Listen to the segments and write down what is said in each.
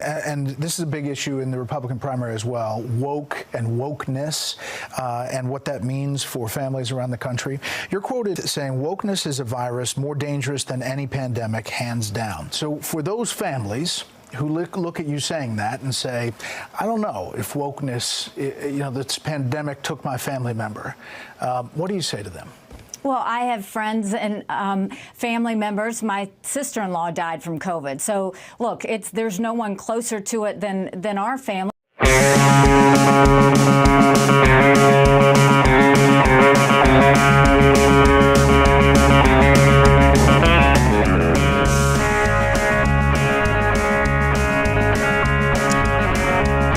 and this is a big issue in the Republican primary as well, woke and wokeness, and what that means for families around the country. You're quoted saying, "Wokeness is a virus more dangerous than any pandemic, hands down." So for those families who look at you saying that and say, "I don't know if wokeness, this pandemic took my family member," what do you say to them? Well, I have friends and family members. My sister-in-law died from COVID. So, look, there's no one closer to it than our family.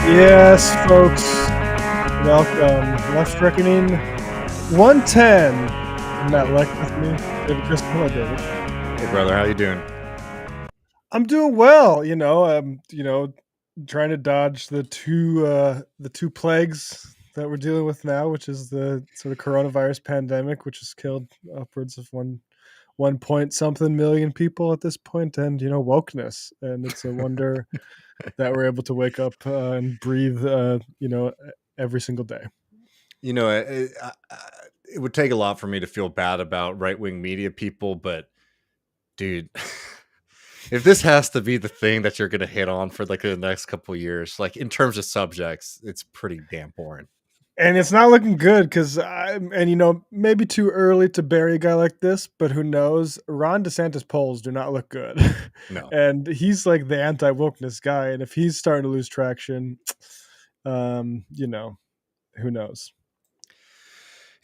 Yes, folks. Welcome. Left Reckoning 110. Matt Leck with me, David Griscom. Hello, David. Hey, brother, how you doing? I'm doing well. Trying to dodge the two plagues that we're dealing with now, which is the sort of coronavirus pandemic, which has killed upwards of one point something million people at this point, and wokeness. And it's a wonder that we're able to wake up and breathe, every single day. It would take a lot for me to feel bad about right-wing media people, but dude, if this has to be the thing that you're going to hit on for like the next couple of years, like in terms of subjects, it's pretty damn boring. And it's not looking good because maybe too early to bury a guy like this, but who knows? Ron DeSantis polls do not look good. No. And he's like the anti-wokeness guy. And if he's starting to lose traction, who knows?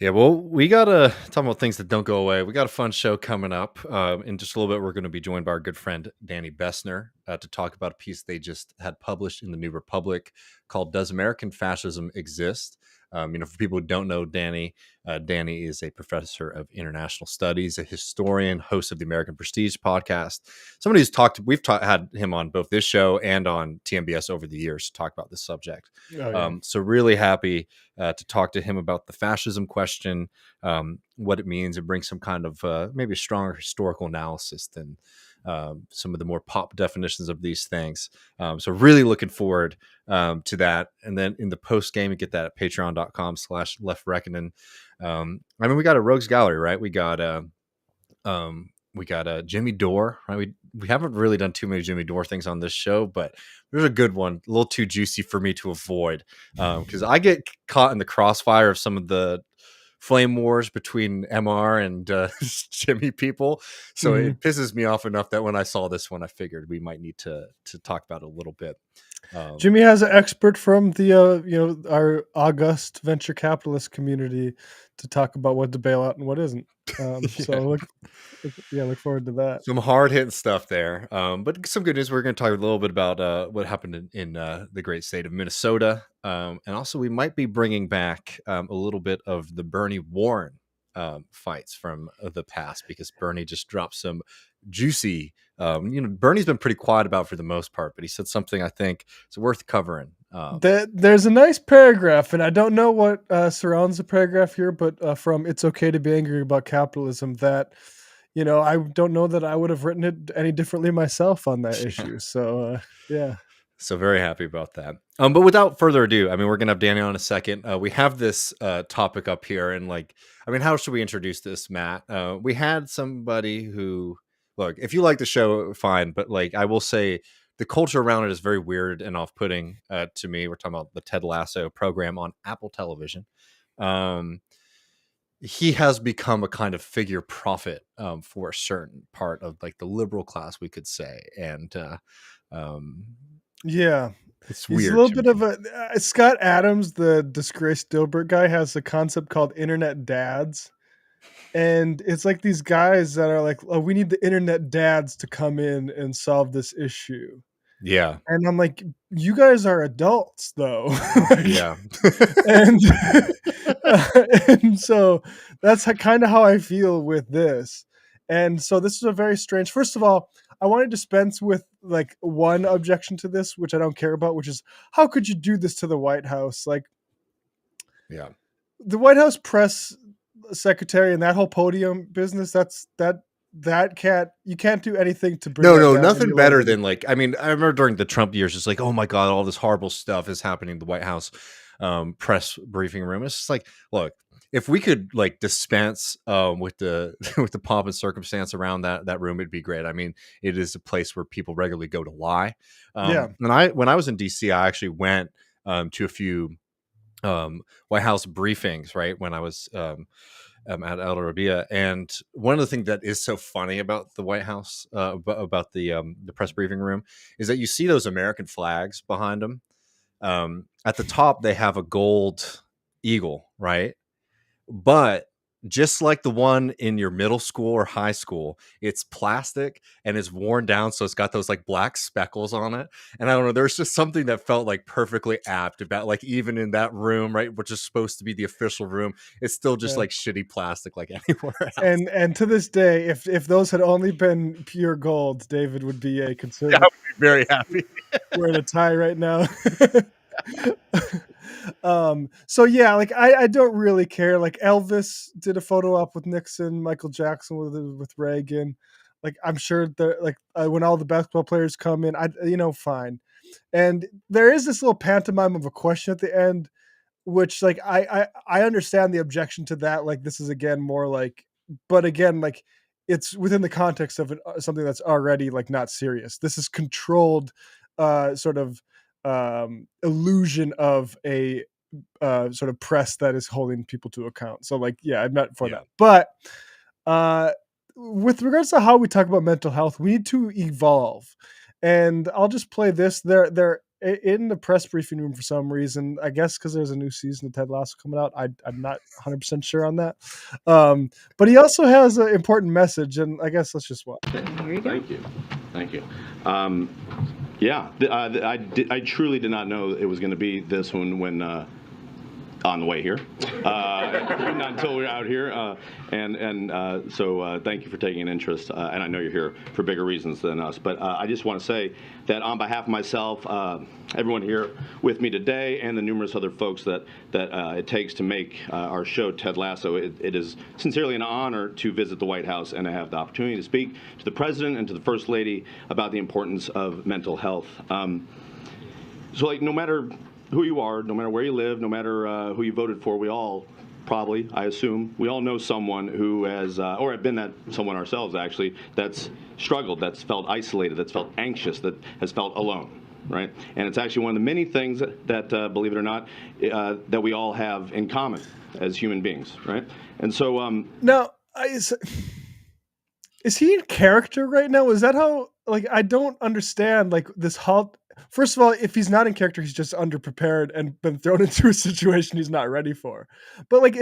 Yeah, well, we got to talk about things that don't go away. We got a fun show coming up. In just a little bit, we're going to be joined by our good friend, Danny Bessner, to talk about a piece they just had published in the New Republic called "Does American Fascism Exist?" For people who don't know Danny, Danny is a professor of international studies, a historian, host of the American Prestige podcast. Somebody who's had him on both this show and on TMBS over the years to talk about this subject. Oh, yeah. So really happy to talk to him about the fascism question, what it means, and bring some kind of maybe a stronger historical analysis than some of the more pop definitions of these things. So really looking forward to that. And then in the post game, you get that at patreon.com/leftreckoning. We got a rogues gallery, right? We got Jimmy Dore, right? We haven't really done too many Jimmy Dore things on this show, but there's a good one, a little too juicy for me to avoid, because I get caught in the crossfire of some of the flame wars between MR and Jimmy people. So It pisses me off enough that when I saw this one, I figured we might need to talk about it a little bit. Jimmy has an expert from the our august venture capitalist community to talk about what to bail out and what isn't. So look forward to that. Some hard hitting stuff there, but some good news. We're going to talk a little bit about what happened in the great state of Minnesota, and also we might be bringing back a little bit of the Bernie Warren fights from the past, because Bernie just dropped some juicy. Bernie's been pretty quiet about for the most part, but he said something I think is worth covering. There's a nice paragraph, and I don't know what surrounds the paragraph here, but from "It's Okay to Be Angry About Capitalism," that I don't know that I would have written it any differently myself on that issue. So yeah. So very happy about that. But without further ado, we're going to have Danny on in a second. We have this topic up here, and how should we introduce this, Matt? We had somebody who, look, if you like the show, fine. But I will say the culture around it is very weird and off-putting to me. We're talking about the Ted Lasso program on Apple Television. He has become a kind of figure prophet for a certain part of the liberal class, we could say. And yeah, it's he's weird. A little bit of a Scott Adams, the disgraced Dilbert guy, has a concept called internet dads. And it's like these guys that are like, oh, we need the internet dads to come in and solve this issue. Yeah. And I'm like, you guys are adults though. Yeah. and so that's kind of how I feel with this. And so this is a very strange, first of all, I want to dispense with one objection to this, which I don't care about, which is, how could you do this to the White House? The White House press secretary and that whole podium business, that you can't do anything to bring No, that no, down nothing any better longer. than like, I mean, I remember during the Trump years, it's like, oh my God, all this horrible stuff is happening in the White House press briefing room. It's just like, look, if we could like dispense with the with the pomp and circumstance around that room, it'd be great. I mean, it is a place where people regularly go to lie. Yeah. When I was in DC, I actually went to a few White House briefings, right? When I was at El Rabia, and one of the things that is so funny about the White House, about the press briefing room, is that you see those American flags behind them. At the top, they have a gold eagle, right? But just like the one in your middle school or high school, it's plastic and it's worn down, so it's got those like black speckles on it. And I don't know, there's just something that felt like perfectly apt about like even in that room, right, which is supposed to be the official room, it's still just Yeah. like shitty plastic like anywhere else. And to this day, if those had only been pure gold, David would be a Yeah, conservative. I would be very happy. Wearing a tie right now. So yeah, like I don't really care. Like Elvis did a photo op with Nixon, Michael Jackson with Reagan. Like I'm sure that like when all the basketball players come in, fine. And there is this little pantomime of a question at the end, which like I understand the objection to that. Like this is again more like, but again like it's within the context of something that's already like not serious. This is controlled sort of illusion of a sort of press that is holding people to account. So like yeah, I'm not for that. But uh with regards to how we talk about mental health, we need to evolve. And I'll just play this. They're in the press briefing room for some reason. I guess because there's a new season of Ted Lasso coming out. I'm not 100% sure on that. But he also has an important message, and I guess let's just watch. Here you go. Thank you. I truly did not know it was going to be this one when on the way here, not until we were out here, so thank you for taking an interest, and I know you're here for bigger reasons than us, but I just want to say that on behalf of myself, everyone here with me today, and the numerous other folks that it takes to make our show Ted Lasso, it is sincerely an honor to visit the White House and to have the opportunity to speak to the President and to the First Lady about the importance of mental health. So like no matter who you are, no matter where you live, no matter who you voted for, we all probably, I assume, we all know someone who has, or have been that someone ourselves actually, that's struggled, that's felt isolated, that's felt anxious, that has felt alone, right? And it's actually one of the many things that believe it or not, that we all have in common as human beings, right? And so... Now, is he in character right now? Is that how, like, I don't understand, like, this halt. First of all, if he's not in character, he's just underprepared and been thrown into a situation he's not ready for. But, like,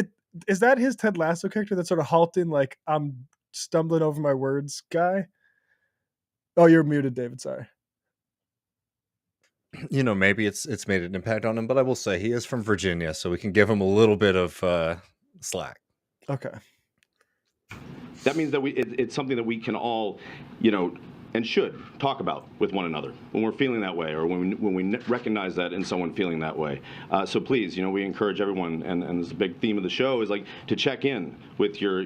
is that his Ted Lasso character, that sort of halting, like, I'm stumbling over my words guy? Oh, you're muted, David, sorry. You know, maybe it's made an impact on him, but I will say he is from Virginia, so we can give him a little bit of slack. Okay. That means that it's something that we can all, and should talk about with one another when we're feeling that way, or when we recognize that in someone feeling that way. So please, we encourage everyone, and this big theme of the show is like to check in with your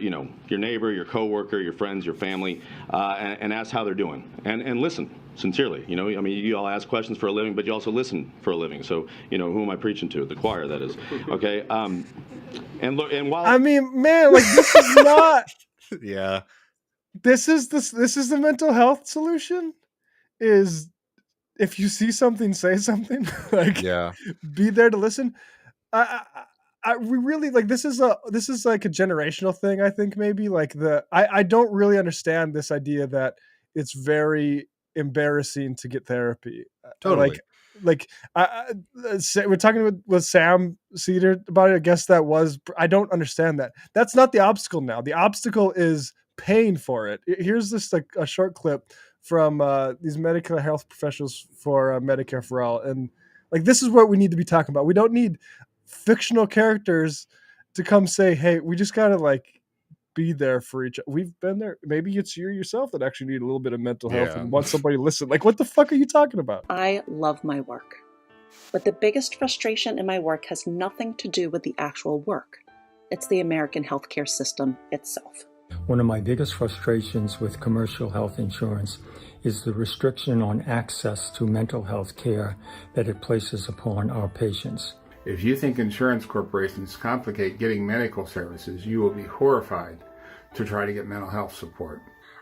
neighbor, your coworker, your friends, your family, and ask how they're doing, and listen sincerely. I mean, you all ask questions for a living, but you also listen for a living. So who am I preaching to? The choir, that is. Okay. And look, and while I mean, man, like this is not. Yeah. This is the mental health solution, is if you see something, say something. Like, Yeah. be there to listen. We really like this is like a generational thing. I think maybe like I don't really understand this idea that it's very embarrassing to get therapy. Totally. We're talking with Sam Cedar about it. I guess I don't understand that. That's not the obstacle now. The obstacle is paying for it. Here's just like a short clip from these medical health professionals for Medicare for All, and like this is what we need to be talking about. We don't need fictional characters to come say, "Hey, we just gotta like be there for each other." We've been there. Maybe it's you yourself that actually need a little bit of mental health and want somebody to listen. Like, what the fuck are you talking about? I love my work, but the biggest frustration in my work has nothing to do with the actual work. It's the American healthcare system itself. One of my biggest frustrations with commercial health insurance is the restriction on access to mental health care that it places upon our patients. If you think insurance corporations complicate getting medical services, you will be horrified to try to get mental health support.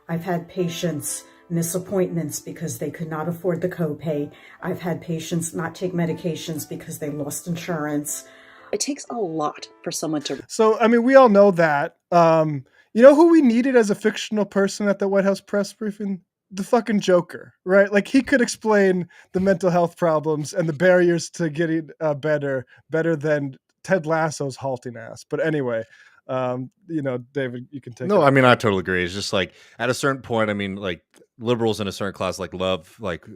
I've had patients miss appointments because they could not afford the copay. I've had patients not take medications because they lost insurance. It takes a lot for someone to... So, I mean, we all know that. You know who we needed as a fictional person at the White House press briefing? The fucking Joker, right? Like, he could explain the mental health problems and the barriers to getting better than Ted Lasso's halting ass. But anyway, David, you can take No, it. I mean, I totally agree. It's just like at a certain point, I mean, like liberals in a certain class like love, like,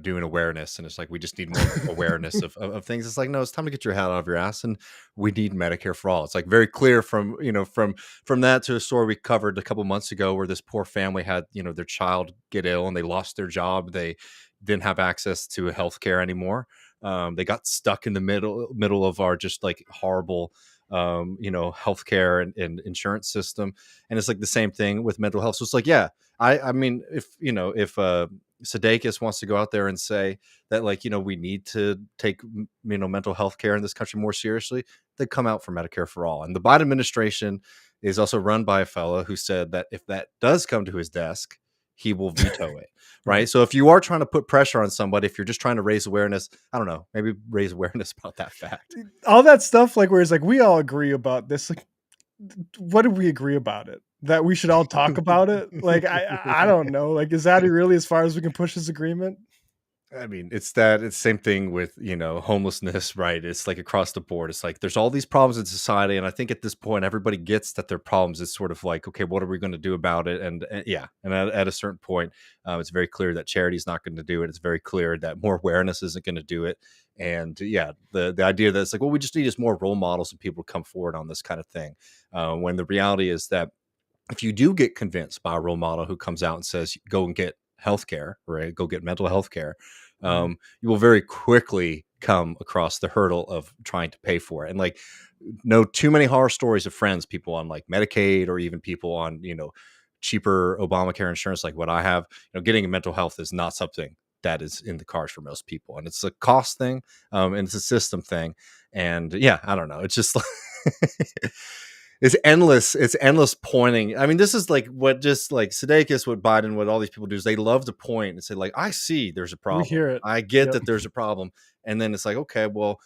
doing awareness. And it's like, we just need more awareness of things. It's like, no, it's time to get your hat out of your ass. And we need Medicare for all. It's like very clear from that to a story we covered a couple months ago where this poor family had, their child get ill and they lost their job. They didn't have access to health care anymore. They got stuck in the middle of our just like horrible healthcare and insurance system. And it's like the same thing with mental health. So it's like, yeah, I mean, if Sudeikis wants to go out there and say that, like, we need to take, mental health care in this country more seriously, they come out for Medicare for all. And the Biden administration is also run by a fellow who said that if that does come to his desk, he will veto it. Right. So if you are trying to put pressure on somebody, if you're just trying to raise awareness, I don't know, maybe raise awareness about that fact. All that stuff, like, where it's like, we all agree about this. Like, what did we agree about it? That we should all talk about it? Like, I don't know. Like, is that really as far as we can push this agreement? I mean, it's the same thing with, homelessness, right? It's like across the board. It's like there's all these problems in society. And I think at this point, everybody gets that their problems is sort of like, okay, what are we going to do about it? And at a certain point, it's very clear that charity is not going to do it. It's very clear that more awareness isn't going to do it. And yeah, the idea that it's like, well, we just need just more role models and people to come forward on this kind of thing. When the reality is that if you do get convinced by a role model who comes out and says, go and get healthcare, right? Go get mental health care. You will very quickly come across the hurdle of trying to pay for it. And like, know too many horror stories of friends, people on like Medicaid or even people on, cheaper Obamacare insurance, like what I have, getting mental health is not something that is in the cards for most people. And it's a cost thing. And it's a system thing. And yeah, I don't know. It's just like, it's endless pointing. I mean, this is like what just like Sudeikis, what Biden, what all these people do is they love to point and say like, I see there's a problem. We hear it. I get that there's a problem. And then it's like, okay, well,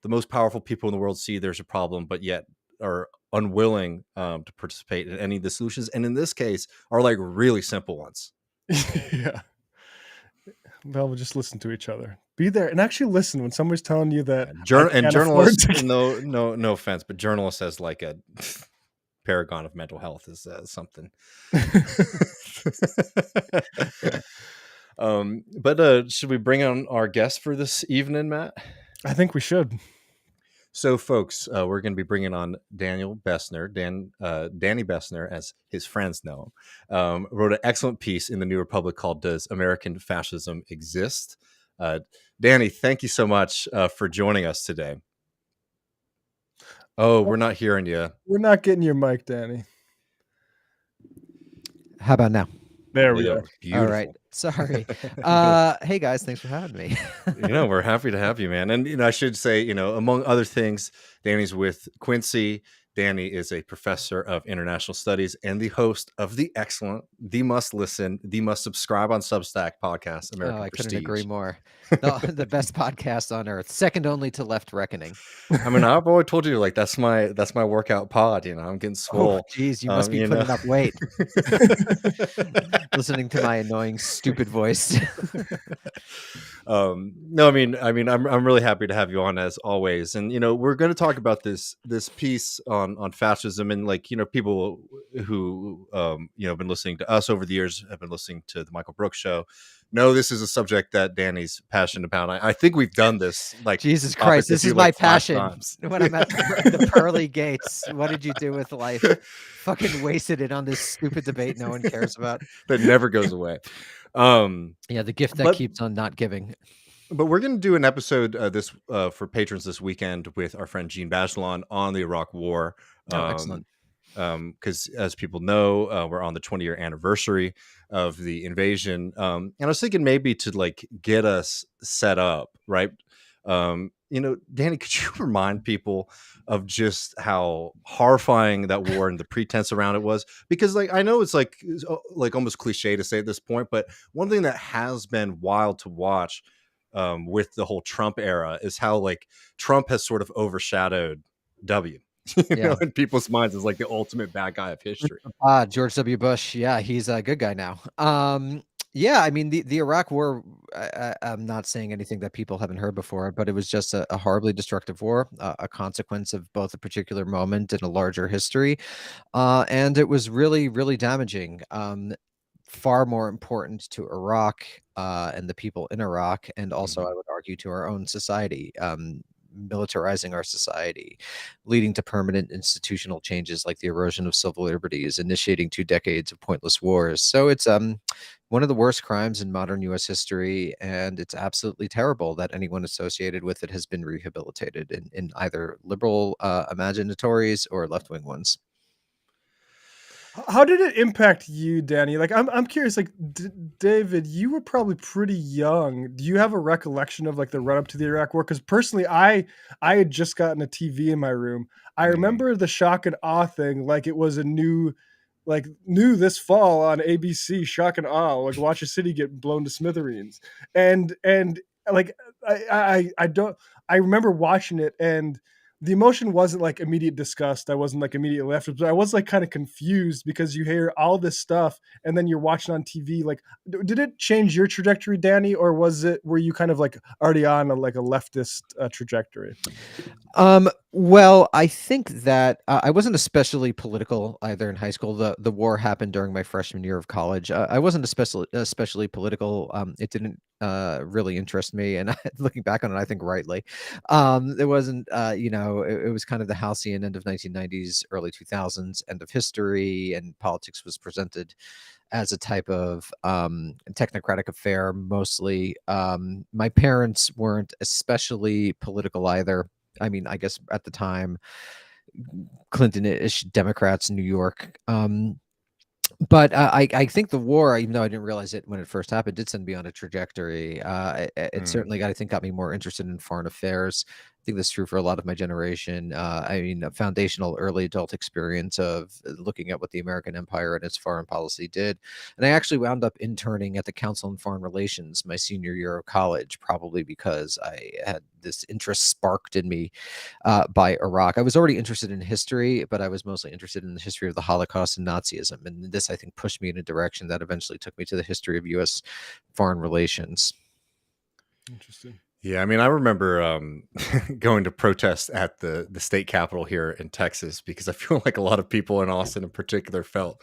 the most powerful people in the world see there's a problem, but yet are unwilling to participate in any of the solutions. And in this case are like really simple ones. Yeah. Well, we'll just listen to each other. Be there and actually listen when somebody's telling you that. Journalists, no offense, but journalists as like a paragon of mental health is something. But should we bring on our guest for this evening, Matt? I think we should. So, folks, we're going to be bringing on Danny Bessner, Danny Bessner, as his friends know him, wrote an excellent piece in the New Republic called "Does American Fascism Exist?" Danny, thank you so much for joining us today. Oh, we're not hearing you. We're not getting your mic, Danny. How about now? There we go. Beautiful. All right. Sorry. Hey guys, thanks for having me. We're happy to have you, man. And I should say, among other things, Danny's with Quincy. Danny is a professor of international studies and the host of the excellent, the must listen, the must subscribe on Substack podcast, American I Prestige. couldn't agree more. The best podcast on earth, second only to Left Reckoning. I mean, I've always told you, like, that's my workout pod. I'm getting swole. Oh, geez, you must be putting up weight. Listening to my annoying, stupid voice. No, I mean, I'm really happy to have you on as always. And, we're going to talk about this piece on fascism, and like, people who, have been listening to us over the years, have been listening to the Michael Brooks show. No, this is a subject that Danny's passionate about. I think we've done this. Like, Jesus Christ, this is my passion. When I'm at the pearly gates, what did you do with life? Fucking wasted it on this stupid debate no one cares about. That never goes away. Yeah, the gift that keeps on not giving. But we're going to do an episode for patrons this weekend with our friend Gene Bachelon on the Iraq War. Excellent. because as people know, we're on the 20-year anniversary of the invasion. And I was thinking maybe to like get us set up, right? Danny, could you remind people of just how horrifying that war and the pretense around it was? Because like I know it's like almost cliche to say at this point, but one thing that has been wild to watch with the whole Trump era is how like Trump has sort of overshadowed W. In people's minds is like the ultimate bad guy of history. George W. Bush. Yeah, he's a good guy now. Yeah, I mean the Iraq War. I'm not saying anything that people haven't heard before, but it was just a horribly destructive war, a consequence of both a particular moment and a larger history, and it was really, really damaging. Far more important to Iraq and the people in Iraq, and also I would argue to our own society. Militarizing our society, leading to permanent institutional changes like the erosion of civil liberties, initiating 2 decades of pointless wars. So it's one of the worst crimes in modern U.S. history, and it's absolutely terrible that anyone associated with it has been rehabilitated in either liberal imaginatories or left-wing ones. How did it impact you, Danny? Like, I'm curious. Like, David, you were probably pretty young. Do you have a recollection of like the run up to the Iraq War? Because personally, I had just gotten a TV in my room. I remember the shock and awe thing, like it was a new this fall on ABC. Shock and awe, like watch a city get blown to smithereens, and like I remember watching it and. The emotion wasn't like immediate disgust. I wasn't like immediately left, but I was like kind of confused because you hear all this stuff and then you're watching on TV. Like, did it change your trajectory, Danny, or were you kind of like already on a leftist trajectory? Well, I think that I wasn't especially political either in high school. The war happened during my freshman year of college. I wasn't especially political. It didn't really interest me, and looking back on it, I think rightly. It wasn't, it was kind of the halcyon end of 1990s, early 2000s, end of history, and politics was presented as a type of technocratic affair mostly. My parents weren't especially political either. I mean, I guess at the time, Clinton-ish Democrats in New York. But I think the war, even though I didn't realize it when it first happened, did send me on a trajectory. It certainly got me more interested in foreign affairs. I think that's true for a lot of my generation. I mean, a foundational early adult experience of looking at what the American empire and its foreign policy did. And I actually wound up interning at the Council on Foreign Relations my senior year of college, probably because I had this interest sparked in me by Iraq. I was already interested in history, but I was mostly interested in the history of the Holocaust and Nazism. And this, I think, pushed me in a direction that eventually took me to the history of U.S. foreign relations. Interesting. Yeah, I mean, I remember going to protest at the state capitol here in Texas because I feel like a lot of people in Austin in particular felt,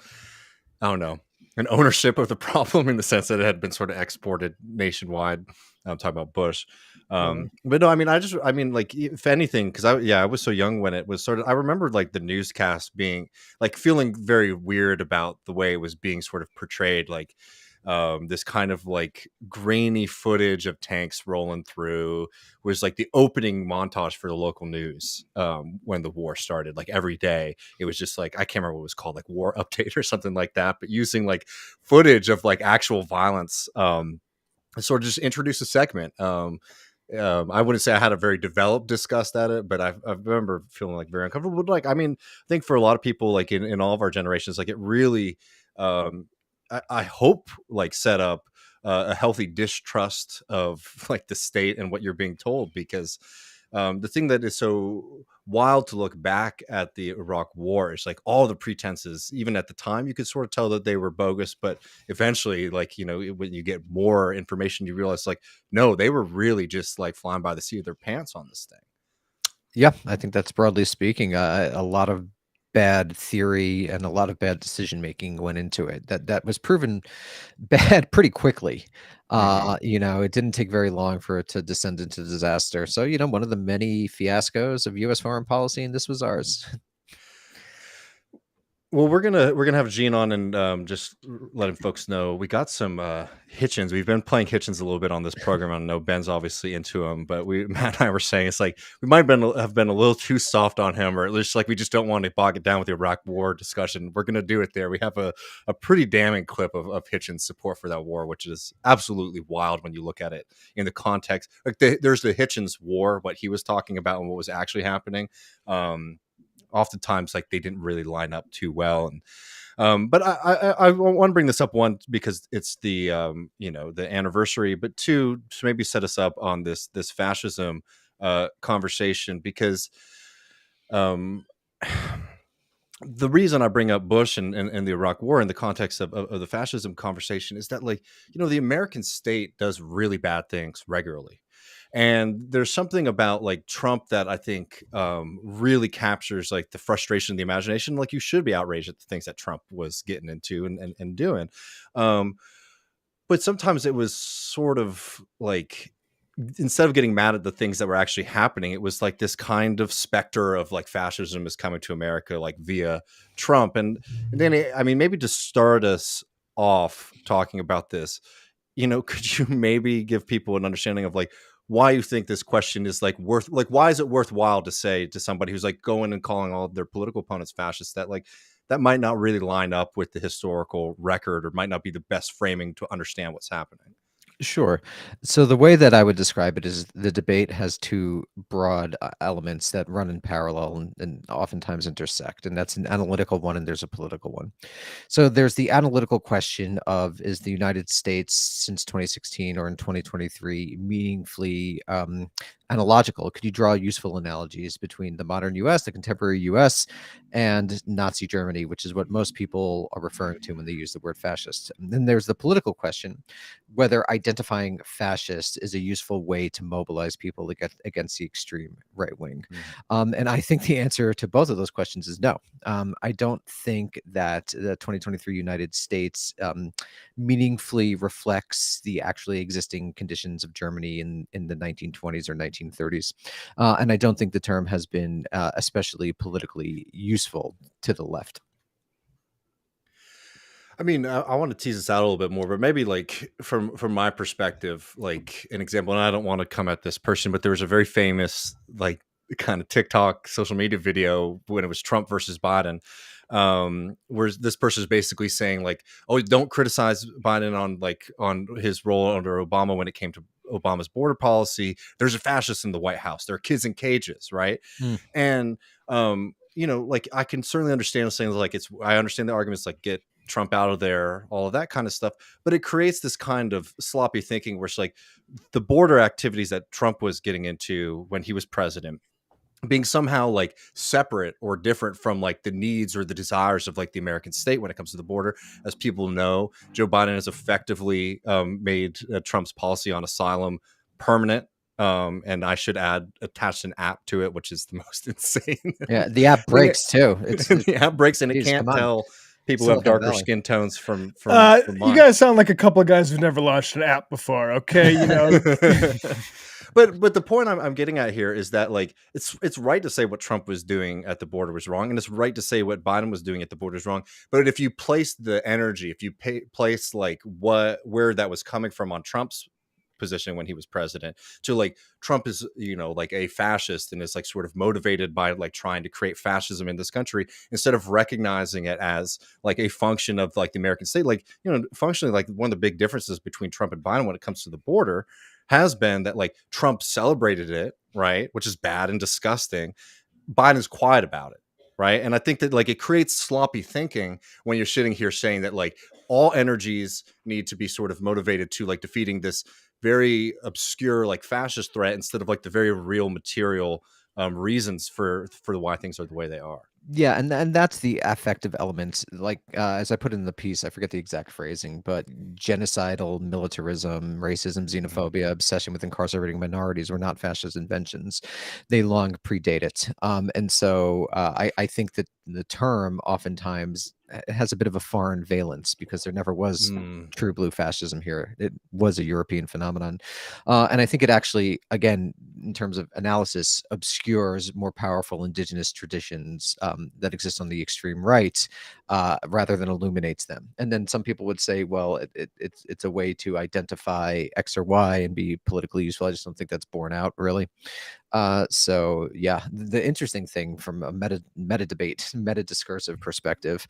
I don't know, an ownership of the problem in the sense that it had been sort of exported nationwide. I'm talking about Bush. But no, I mean, like, if anything, because I was so young when it was sort of, I remember like the newscast being like feeling very weird about the way it was being sort of portrayed, like this kind of like grainy footage of tanks rolling through was like the opening montage for the local news when the war started. Like every day it was just like, I can't remember what it was called, like War Update or something like that, but using like footage of like actual violence sort of just introduce a segment. I wouldn't say I had a very developed disgust at it, but I remember feeling like very uncomfortable. But like, I mean, I think for a lot of people, like in all of our generations, like it really, I hope like set up a healthy distrust of like the state and what you're being told, because the thing that is so wild to look back at the Iraq war is like all the pretenses, even at the time you could sort of tell that they were bogus, but eventually, like, you know, when you get more information, you realize like, no, they were really just like flying by the seat of their pants on this thing. Yeah, I think that's broadly speaking a lot of bad theory and a lot of bad decision making went into it. That was proven bad pretty quickly. It didn't take very long for it to descend into disaster. So, one of the many fiascos of U.S. foreign policy, and this was ours. Well, we're gonna have Gene on and just letting folks know we got some Hitchens. We've been playing Hitchens a little bit on this program. I know Ben's obviously into him, but Matt and I were saying it's like we might have been a little too soft on him, or at least like we just don't want to bog it down with the Iraq War discussion. We're gonna do it there. We have a pretty damning clip of Hitchens' support for that war, which is absolutely wild when you look at it in the context. Like there's the Hitchens War, what he was talking about and what was actually happening. Oftentimes like they didn't really line up too well, and but I want to bring this up, one, because it's the the anniversary, but two, to maybe set us up on this fascism conversation, because the reason I bring up Bush and the Iraq War in the context of the fascism conversation is that, like, the American state does really bad things regularly. And there's something about like Trump that I think really captures like the frustration and the imagination. Like, you should be outraged at the things that Trump was getting into and doing. But sometimes it was sort of like, instead of getting mad at the things that were actually happening, it was like this kind of specter of like fascism is coming to America, like via Trump. And then, I mean, maybe to start us off talking about this, could you maybe give people an understanding of like why you think this question is like why is it worthwhile to say to somebody who's like going and calling all of their political opponents fascists that like that might not really line up with the historical record, or might not be the best framing to understand what's happening? Sure. So the way that I would describe it is the debate has two broad elements that run in parallel and oftentimes intersect, and that's an analytical one and there's a political one. So there's the analytical question of, is the United States since 2016 or in 2023 meaningfully analogical? Could you draw useful analogies between the modern US, the contemporary US, and Nazi Germany, which is what most people are referring to when they use the word fascist? And then there's the political question, whether identifying fascist is a useful way to mobilize people against the extreme right wing. And I think the answer to both of those questions is no. I don't think that the 2023 United States meaningfully reflects the actually existing conditions of Germany in the 1920s or 1930s. And I don't think the term has been especially politically useful to the left. I mean, I want to tease this out a little bit more, but maybe like from my perspective, like an example, and I don't want to come at this person, but there was a very famous like kind of TikTok social media video when it was Trump versus Biden, where this person is basically saying like, oh, don't criticize Biden on his role under Obama when it came to Obama's border policy. There's a fascist in the White House. There are kids in cages, right? And like I can certainly understand saying like I understand the arguments like get Trump out of there, all of that kind of stuff, but it creates this kind of sloppy thinking where it's like the border activities that Trump was getting into when he was president being somehow like separate or different from like the needs or the desires of like the American state when it comes to the border. As people know, Joe Biden has effectively made Trump's policy on asylum permanent. And I should add, attached an app to it, which is the most insane. Yeah, the app breaks too. The app breaks and it can't tell people who have darker skin tones from you guys sound like a couple of guys who've never launched an app before. Okay, But the point I'm getting at here is that like it's right to say what Trump was doing at the border was wrong, and it's right to say what Biden was doing at the border is wrong. But if you place the energy, if you place like where that was coming from on Trump's position when he was president, to like Trump is like a fascist and is like sort of motivated by like trying to create fascism in this country, instead of recognizing it as like a function of like the American state, like functionally like one of the big differences between Trump and Biden when it comes to the border has been that like Trump celebrated it, right, which is bad and disgusting. Biden's quiet about it, right? And I think that like it creates sloppy thinking when you're sitting here saying that like all energies need to be sort of motivated to like defeating this very obscure like fascist threat, instead of like the very real material reasons for why things are the way they are. Yeah, and that's the affective element. Like as I put in the piece, I forget the exact phrasing, but genocidal militarism, racism, xenophobia, obsession with incarcerating minorities were not fascist inventions. They long predate it. And so I think that the term oftentimes has a bit of a foreign valence because there never was true blue fascism here. It was a European phenomenon. And I think it actually, again, in terms of analysis, obscures more powerful indigenous traditions that exist on the extreme right, rather than illuminates them. And then some people would say, well, it's a way to identify X or Y and be politically useful. I just don't think that's borne out, really. So yeah, the interesting thing from a meta debate, meta discursive perspective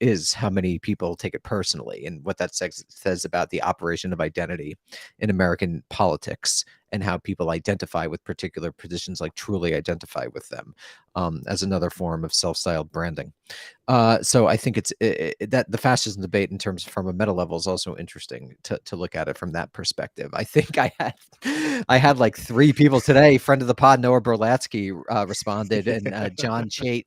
is how many people take it personally, and what that says about the operation of identity in American politics, and how people identify with particular positions, like truly identify with them, as another form of self-styled branding. So I think that the fascism debate, in terms from a meta level, is also interesting to look at it from that perspective. I think I had like 3 people today. Friend of the pod, Noah Berlatsky, responded, and John Chait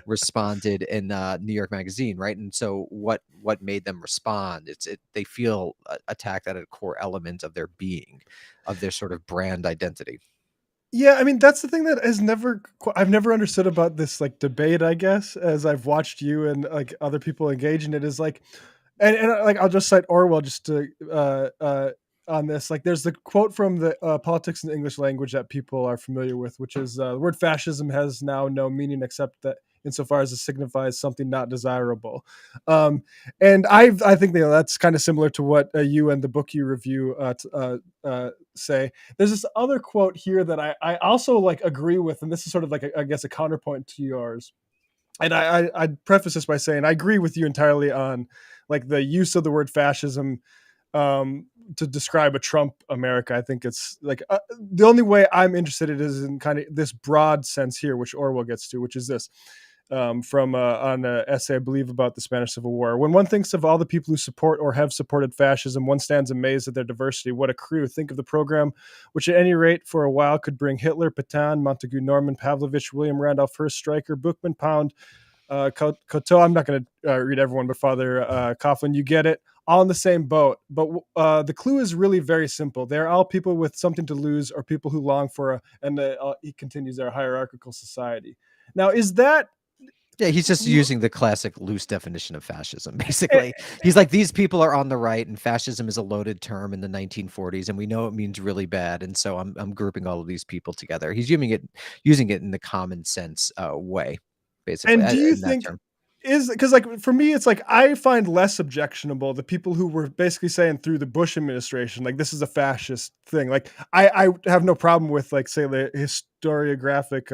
responded in New York Magazine, right? And so what made them respond? They feel attacked at a core element of their being, of their sort of brand identity. Yeah, I mean, that's the thing that I've never understood about this like debate, I guess, as I've watched you and like other people engage in it, is like, and like I'll just cite Orwell just to on this. Like, there's the quote from the Politics in the English Language that people are familiar with, which is the word fascism has now no meaning except that insofar as it signifies something not desirable. And I think that's kind of similar to what you and the book you review say. There's this other quote here that I also like agree with, and this is sort of like I guess a counterpoint to yours. And I'd preface this by saying I agree with you entirely on like the use of the word fascism to describe a Trump America. I think it's like the only way I'm interested in is in kind of this broad sense here, which Orwell gets to, which is this. From on an essay, I believe, about the Spanish Civil War. When one thinks of all the people who support or have supported fascism, one stands amazed at their diversity. What a crew. Think of the program, which at any rate for a while could bring Hitler, Petain, Montagu, Norman, Pavlovich, William Randolph Hearst, Stryker, Bookman, Pound, Coteau. I'm not going to read everyone, but Father Coughlin, you get it. All in the same boat. But the clue is really very simple. They're all people with something to lose, or people who long for he continues, their hierarchical society. Now, is that... Yeah, he's just using the classic loose definition of fascism, basically. He's like, these people are on the right, and fascism is a loaded term in the 1940s, and we know it means really bad, and so I'm grouping all of these people together. He's using it in the common sense way, basically. And do you think because like for me, it's like I find less objectionable the people who were basically saying through the Bush administration, like this is a fascist thing. Like I have no problem with like say the historiographic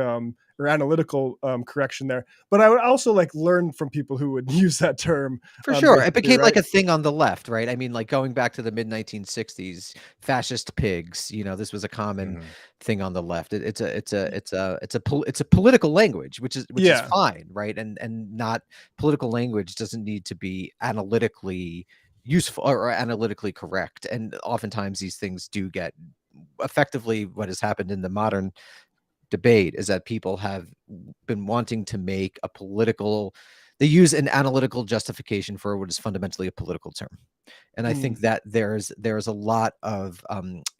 or analytical correction there, but I would also like learn from people who would use that term. For sure. It became like a thing on the left, right? I mean, like going back to the mid 1960s, fascist pigs, this was a common thing on the left. It's a political language, which is fine, right? And not political language doesn't need to be analytically useful or analytically correct. And oftentimes these things do get effectively what has happened in the modern debate is that people have been wanting to make they use an analytical justification for what is fundamentally a political term. And I think that there's a lot of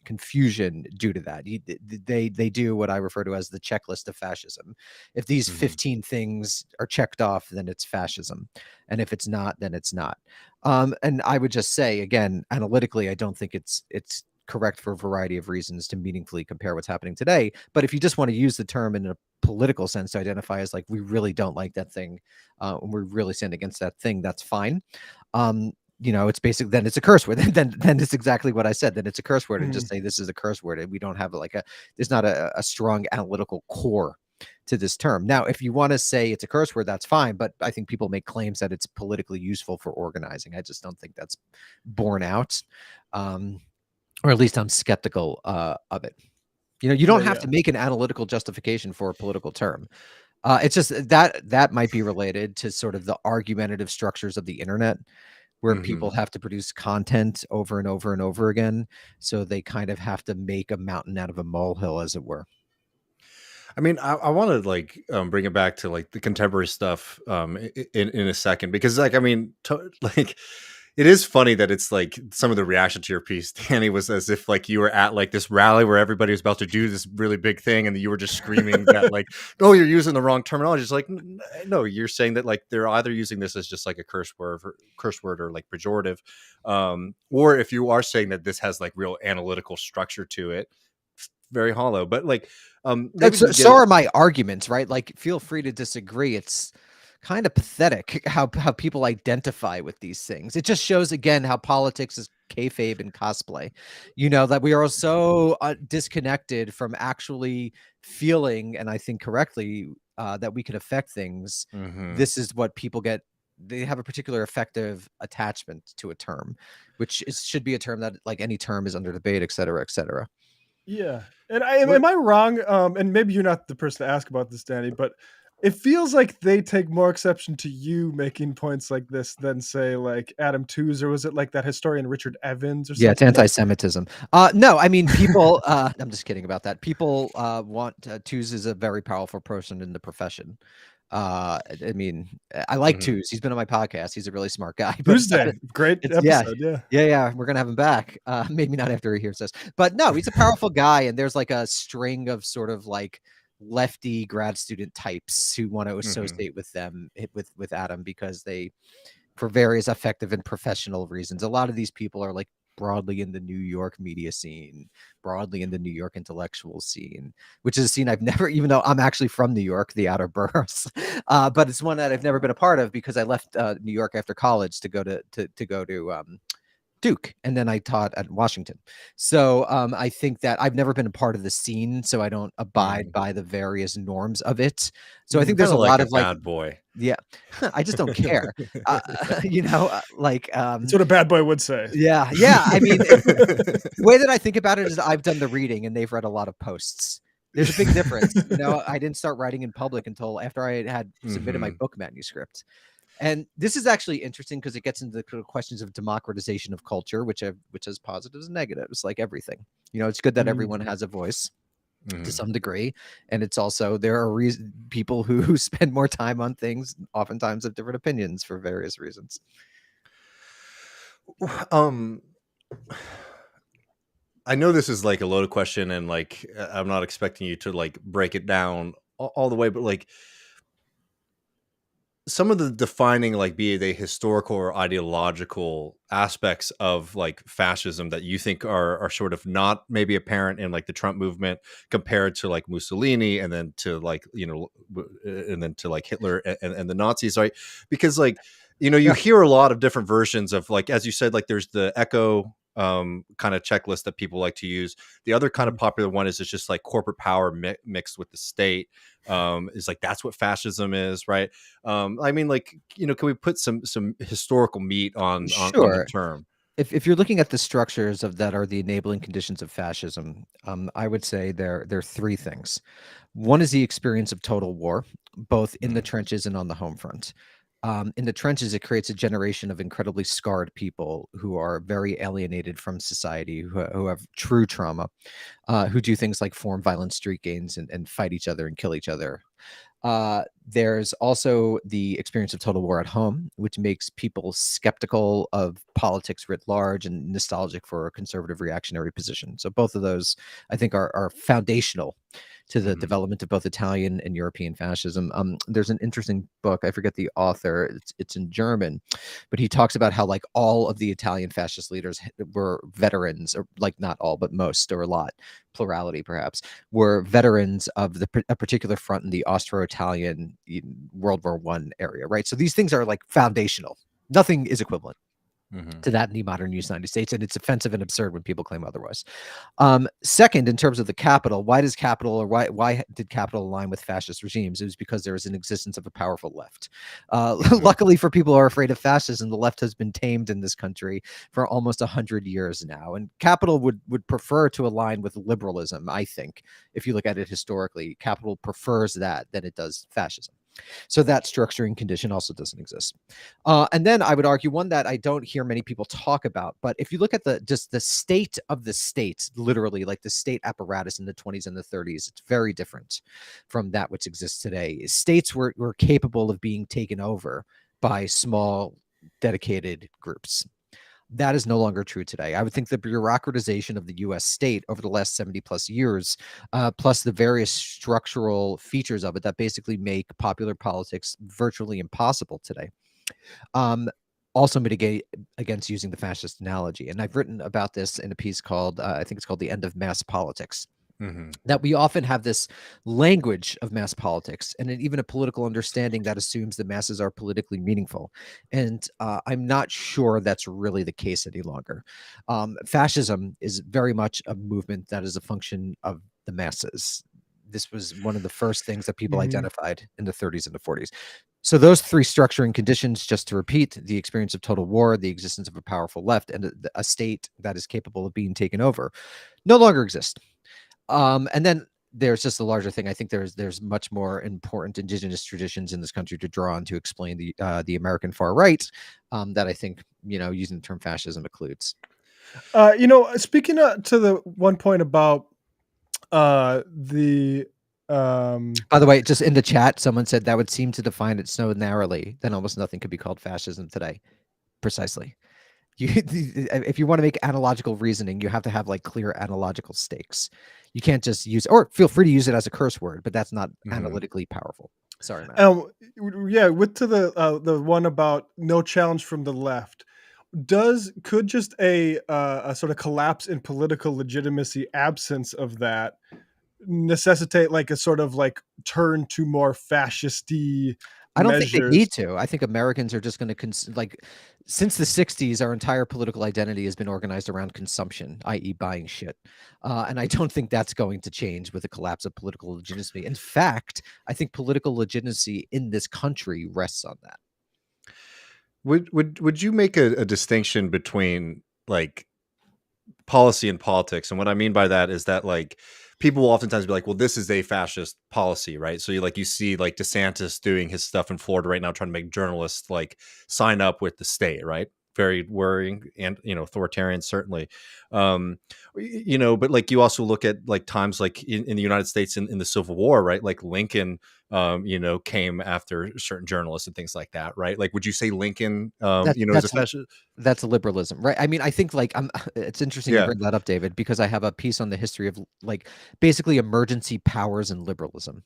confusion due to that. They do what I refer to as the checklist of fascism. If these 15 things are checked off, then it's fascism. And if it's not, then it's not. And I would just say, again, analytically, I don't think it's correct for a variety of reasons to meaningfully compare what's happening today. But if you just want to use the term in a political sense to identify as like, we really don't like that thing, and we're really standing against that thing, that's fine. It's basic, then it's a curse word. then it's exactly what I said. Then it's a curse word, and just say this is a curse word. And we don't have there's not a strong analytical core to this term. Now, if you want to say it's a curse word, that's fine. But I think people make claims that it's politically useful for organizing. I just don't think that's borne out. Or at least I'm skeptical of it. You don't have to make an analytical justification for a political term. It's just that might be related to sort of the argumentative structures of the internet, where people have to produce content over and over and over again. So they kind of have to make a mountain out of a molehill, as it were. I mean, I want to bring it back to like the contemporary stuff in a second, because it is funny that it's like some of the reaction to your piece, Danny, was as if like you were at like this rally where everybody was about to do this really big thing, and you were just screaming that like, "Oh, you're using the wrong terminology." It's like, no, you're saying that like they're either using this as just like a curse word or like pejorative, or if you are saying that this has like real analytical structure to it, very hollow. But like, maybe So, we so get are my arguments, right? Like, feel free to disagree. It's kind of pathetic how people identify with these things. It just shows again how politics is kayfabe and cosplay. You know, that we are so disconnected from actually feeling, and I think correctly, that we can affect things. This is what people get. They have a particular affective attachment to a term, which should be a term that, like any term, is under debate, et cetera, et cetera. Yeah. And am I wrong? And maybe you're not the person to ask about this, Danny, but it feels like they take more exception to you making points like this than, say, like Adam Tooze, or was it like that historian Richard Evans or Yeah, it's something? anti-Semitism. No, I mean, people, I'm just kidding about that. People want, Tooze is a very powerful person in the profession. I mean, I like Tooze. He's been on my podcast. He's a really smart guy. But Tuesday, great episode. yeah. We're gonna have him back. Maybe not after he hears this, but no, he's a powerful guy. And there's like a string of sort of like lefty grad student types who want to associate with them with Adam because they, for various effective and professional reasons. A lot of these people are like broadly in the New York media scene, broadly in the New York intellectual scene, which is a scene I've never, even though I'm actually from New York, the outer boroughs, but it's one that I've never been a part of because I left New York after college to go to Duke, and then I taught at Washington. So I think that I've never been a part of the scene, so I don't abide by the various norms of it. So I think there's a lot of like bad boy. Yeah, I just don't care. You know, that's what a bad boy would say. Yeah. I mean, the way that I think about it is I've done the reading and they've read a lot of posts. There's a big difference. You know, I didn't start writing in public until after I had submitted my book manuscript. And this is actually interesting because it gets into the questions of democratization of culture, which has positives and negatives, like everything. You know, it's good that everyone has a voice to some degree, and it's also there are people who spend more time on things, oftentimes have different opinions for various reasons. I know this is like a loaded question, and like I'm not expecting you to like break it down all the way, but like some of the defining, like, be they historical or ideological aspects of like fascism that you think are sort of not maybe apparent in like the Trump movement compared to like Mussolini, and then to like, you know, and then to like Hitler and the Nazis, right? Because like, you know, you hear a lot of different versions of, like, as you said, like there's the echo kind of checklist that people like to use. The other kind of popular one is it's just like corporate power mixed with the state. Is like, that's what fascism is, right? I mean, like, you know, can we put some historical meat on the term? If you're looking at the structures of that are the enabling conditions of fascism, I would say there are three things. One is the experience of total war, both in the trenches and on the home front. In the trenches, it creates a generation of incredibly scarred people who are very alienated from society, who have true trauma, who do things like form violent street gangs and fight each other and kill each other. There's also the experience of total war at home, which makes people skeptical of politics writ large and nostalgic for a conservative reactionary position. So both of those, I think, are foundational to the development of both Italian and European fascism. There's an interesting book, I forget the author, it's in German, but he talks about how like all of the Italian fascist leaders were veterans, or like not all, but most, or a lot, plurality perhaps, were veterans of a particular front in the Austro-Italian World War I area, right? So these things are like foundational. Nothing is equivalent to that in the modern United States, and it's offensive and absurd when people claim otherwise. Second, in terms of the capital, why did capital align with fascist regimes? It was because there was an existence of a powerful left. Luckily for people who are afraid of fascism, the left has been tamed in this country for almost 100 years now, and capital would prefer to align with liberalism. I think if you look at it historically, capital prefers that than it does fascism. So that structuring condition also doesn't exist. And then I would argue one that I don't hear many people talk about, but if you look at just the state of the state, literally like the state apparatus in the 20s and the 30s, it's very different from that which exists today. States were capable of being taken over by small, dedicated groups. That is no longer true today. I would think the bureaucratization of the U.S. state over the last 70 plus years, plus the various structural features of it that basically make popular politics virtually impossible today, also mitigate against using the fascist analogy. And I've written about this in a piece called, I think it's called The End of Mass Politics. that we often have this language of mass politics and even a political understanding that assumes the masses are politically meaningful. And I'm not sure that's really the case any longer. Fascism is very much a movement that is a function of the masses. This was one of the first things that people identified in the 30s and the 40s. So those three structuring conditions, just to repeat, the experience of total war, the existence of a powerful left, and a state that is capable of being taken over, no longer exist. And then there's just a larger thing. I think there's much more important indigenous traditions in this country to draw on to explain the American far right that I think, using the term fascism occludes. Speaking to the one point about the by the way, just in the chat, someone said that would seem to define it so narrowly, then almost nothing could be called fascism today. Precisely. If you want to make analogical reasoning, you have to have like clear analogical stakes. You can't just use, or feel free to use it as a curse word, but that's not analytically powerful. Sorry, Matt. The one about no challenge from the left. Could just a sort of collapse in political legitimacy, absence of that, necessitate like a sort of like turn to more fascisty? I don't think they need to. I think Americans are just going to since the 60s, our entire political identity has been organized around consumption, i.e. buying shit. And I don't think that's going to change with the collapse of political legitimacy. In fact, I think political legitimacy in this country rests on that. Would you make a distinction between like policy and politics? And what I mean by that is that like people will oftentimes be like, well, this is a fascist policy, right? So you see like DeSantis doing his stuff in Florida right now, trying to make journalists like sign up with the state, right? Very worrying and, authoritarian, certainly. But like you also look at like times like in the United States in the Civil War, right? Like Lincoln, came after certain journalists and things like that, right? Like, would you say Lincoln, is a fascist? That's liberalism, right? I mean, I think like it's interesting you bring that up, David, because I have a piece on the history of like basically emergency powers and liberalism.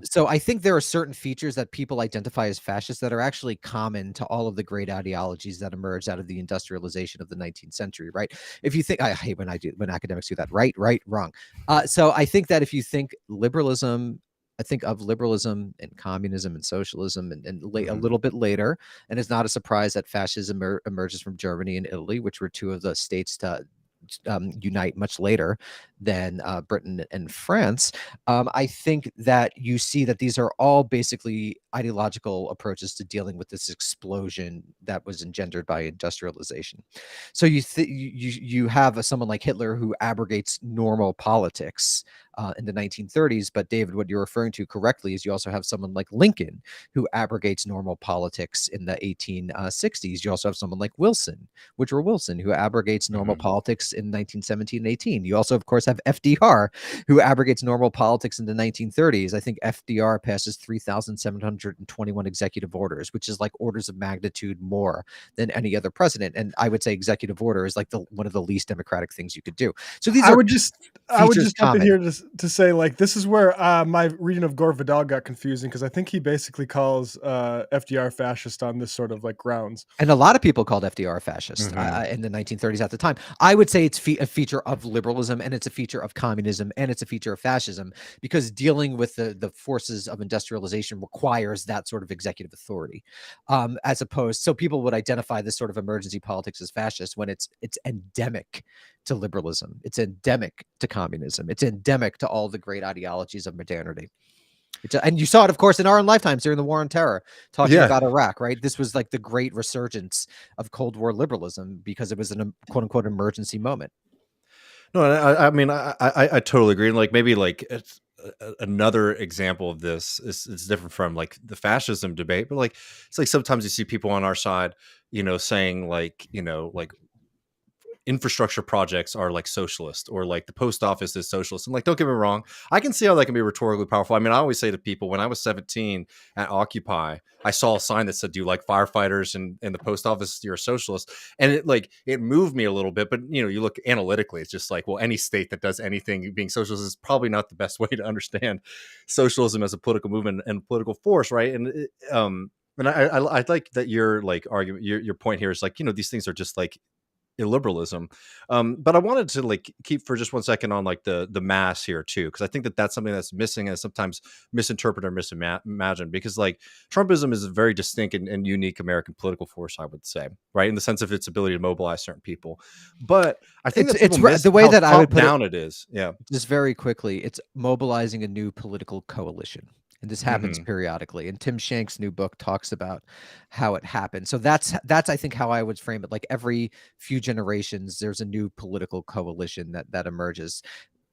So I think there are certain features that people identify as fascist that are actually common to all of the great ideologies that emerged out of the industrialization of the 19th century, right? If you think, I hate when academics do that, right, wrong. So I think that if you think liberalism, I think of liberalism and communism and socialism and a little bit later. And it's not a surprise that fascism emerges from Germany and Italy, which were two of the states to unite much later than Britain and France. I think that you see that these are all basically ideological approaches to dealing with this explosion that was engendered by industrialization. So you have someone like Hitler who abrogates normal politics in the 1930s. But David, what you're referring to correctly is you also have someone like Lincoln who abrogates normal politics in the 1860s. You also have someone like Woodrow Wilson, who abrogates normal politics in 1917 and 18. You also, of course, have FDR, who abrogates normal politics in the 1930s. I think FDR passes 3,721 executive orders, which is like orders of magnitude more than any other president. And I would say executive order is like one of the least democratic things you could do. So these I would just jump in here to say like this is where my reading of Gore Vidal got confusing, because I think he basically calls FDR fascist on this sort of like grounds. And a lot of people called FDR fascist in the 1930s at the time. I would say it's a feature of liberalism, and it's a feature of communism, and it's a feature of fascism, because dealing with the forces of industrialization requires that sort of executive authority, as opposed. So people would identify this sort of emergency politics as fascist when it's endemic to liberalism. It's endemic to communism. It's endemic to all the great ideologies of modernity. And you saw it, of course, in our own lifetimes during the War on Terror, talking about Iraq, right? This was like the great resurgence of Cold War liberalism because it was an quote unquote emergency moment. No, I mean, I totally agree. And like maybe like it's another example of this is different from like the fascism debate, but like it's like sometimes you see people on our side, saying like, like infrastructure projects are like socialist, or like the post office is socialist. And like, don't get me wrong, I can see how that can be rhetorically powerful. I mean, I always say to people, when I was 17 at Occupy, I saw a sign that said, do you like firefighters and the post office, you're a socialist. And it moved me a little bit, but you look analytically, it's just like, well, any state that does anything being socialist is probably not the best way to understand socialism as a political movement and political force. Right. And I like that your like argument, your point here is like, these things are just like illiberalism. But I wanted to like keep for just one second on like the mass here too, because I think that that's something that's missing and sometimes misinterpreted or misimagined. Because like Trumpism is a very distinct and unique American political force, I would say, right, in the sense of its ability to mobilize certain people. But I think It's that miss the way how that I would put down it is. Yeah, just very quickly, it's mobilizing a new political coalition. And this happens Mhm. periodically. And Tim Shank's new book talks about how it happened. So that's I think how I would frame it. Like every few generations, there's a new political coalition that emerges.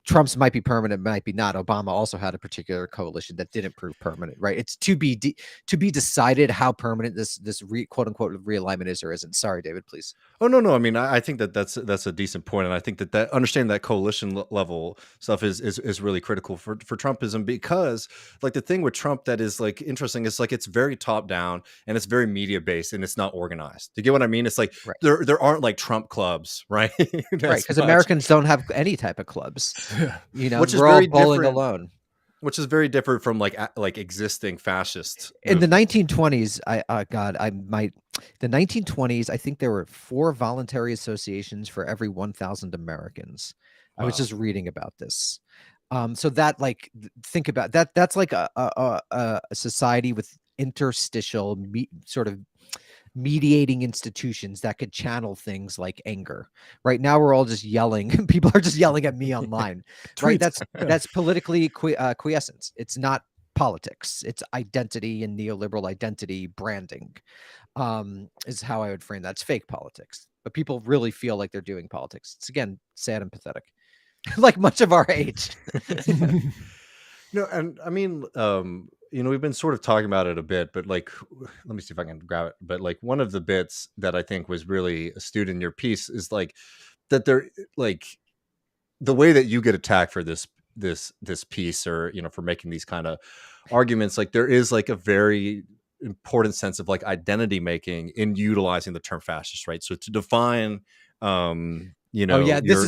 Trump's might be permanent, might be not. Obama also had a particular coalition that didn't prove permanent, right? It's to be decided how permanent this quote unquote realignment is or isn't. Sorry, David, please. Oh no, no. I mean, I think that that's a decent point, and I think that understanding that coalition level stuff is really critical for Trumpism, because like the thing with Trump that is like interesting is like it's very top down and it's very media based and it's not organized. Do you get what I mean? It's like Right. there aren't like Trump clubs, right? Right, As because much. Americans don't have any type of clubs. You know, Which is we're all very bowling different. alone. Which is very different from like existing fascist In the movements. 1920s, the 1920s, I think there were 4 voluntary associations for every 1,000 Americans. I was Wow. just reading about this. So that like think about that. That's like a society with interstitial sort of mediating institutions that could channel things like anger. Right now, we're all just yelling. People are just yelling at me online. Right? Tweets. That's politically quiescence. It's not politics. It's identity and neoliberal identity branding. Is how I would frame that. It's fake politics, but people really feel like they're doing politics. It's again sad and pathetic, like much of our age. No, and I mean, we've been sort of talking about it a bit, but like, let me see if I can grab it. But like, one of the bits that I think was really astute in your piece is like that there, like, the way that you get attacked for this piece, or for making these kind of arguments, like there is like a very important sense of like identity making in utilizing the term fascist, right? So to define, oh yeah, this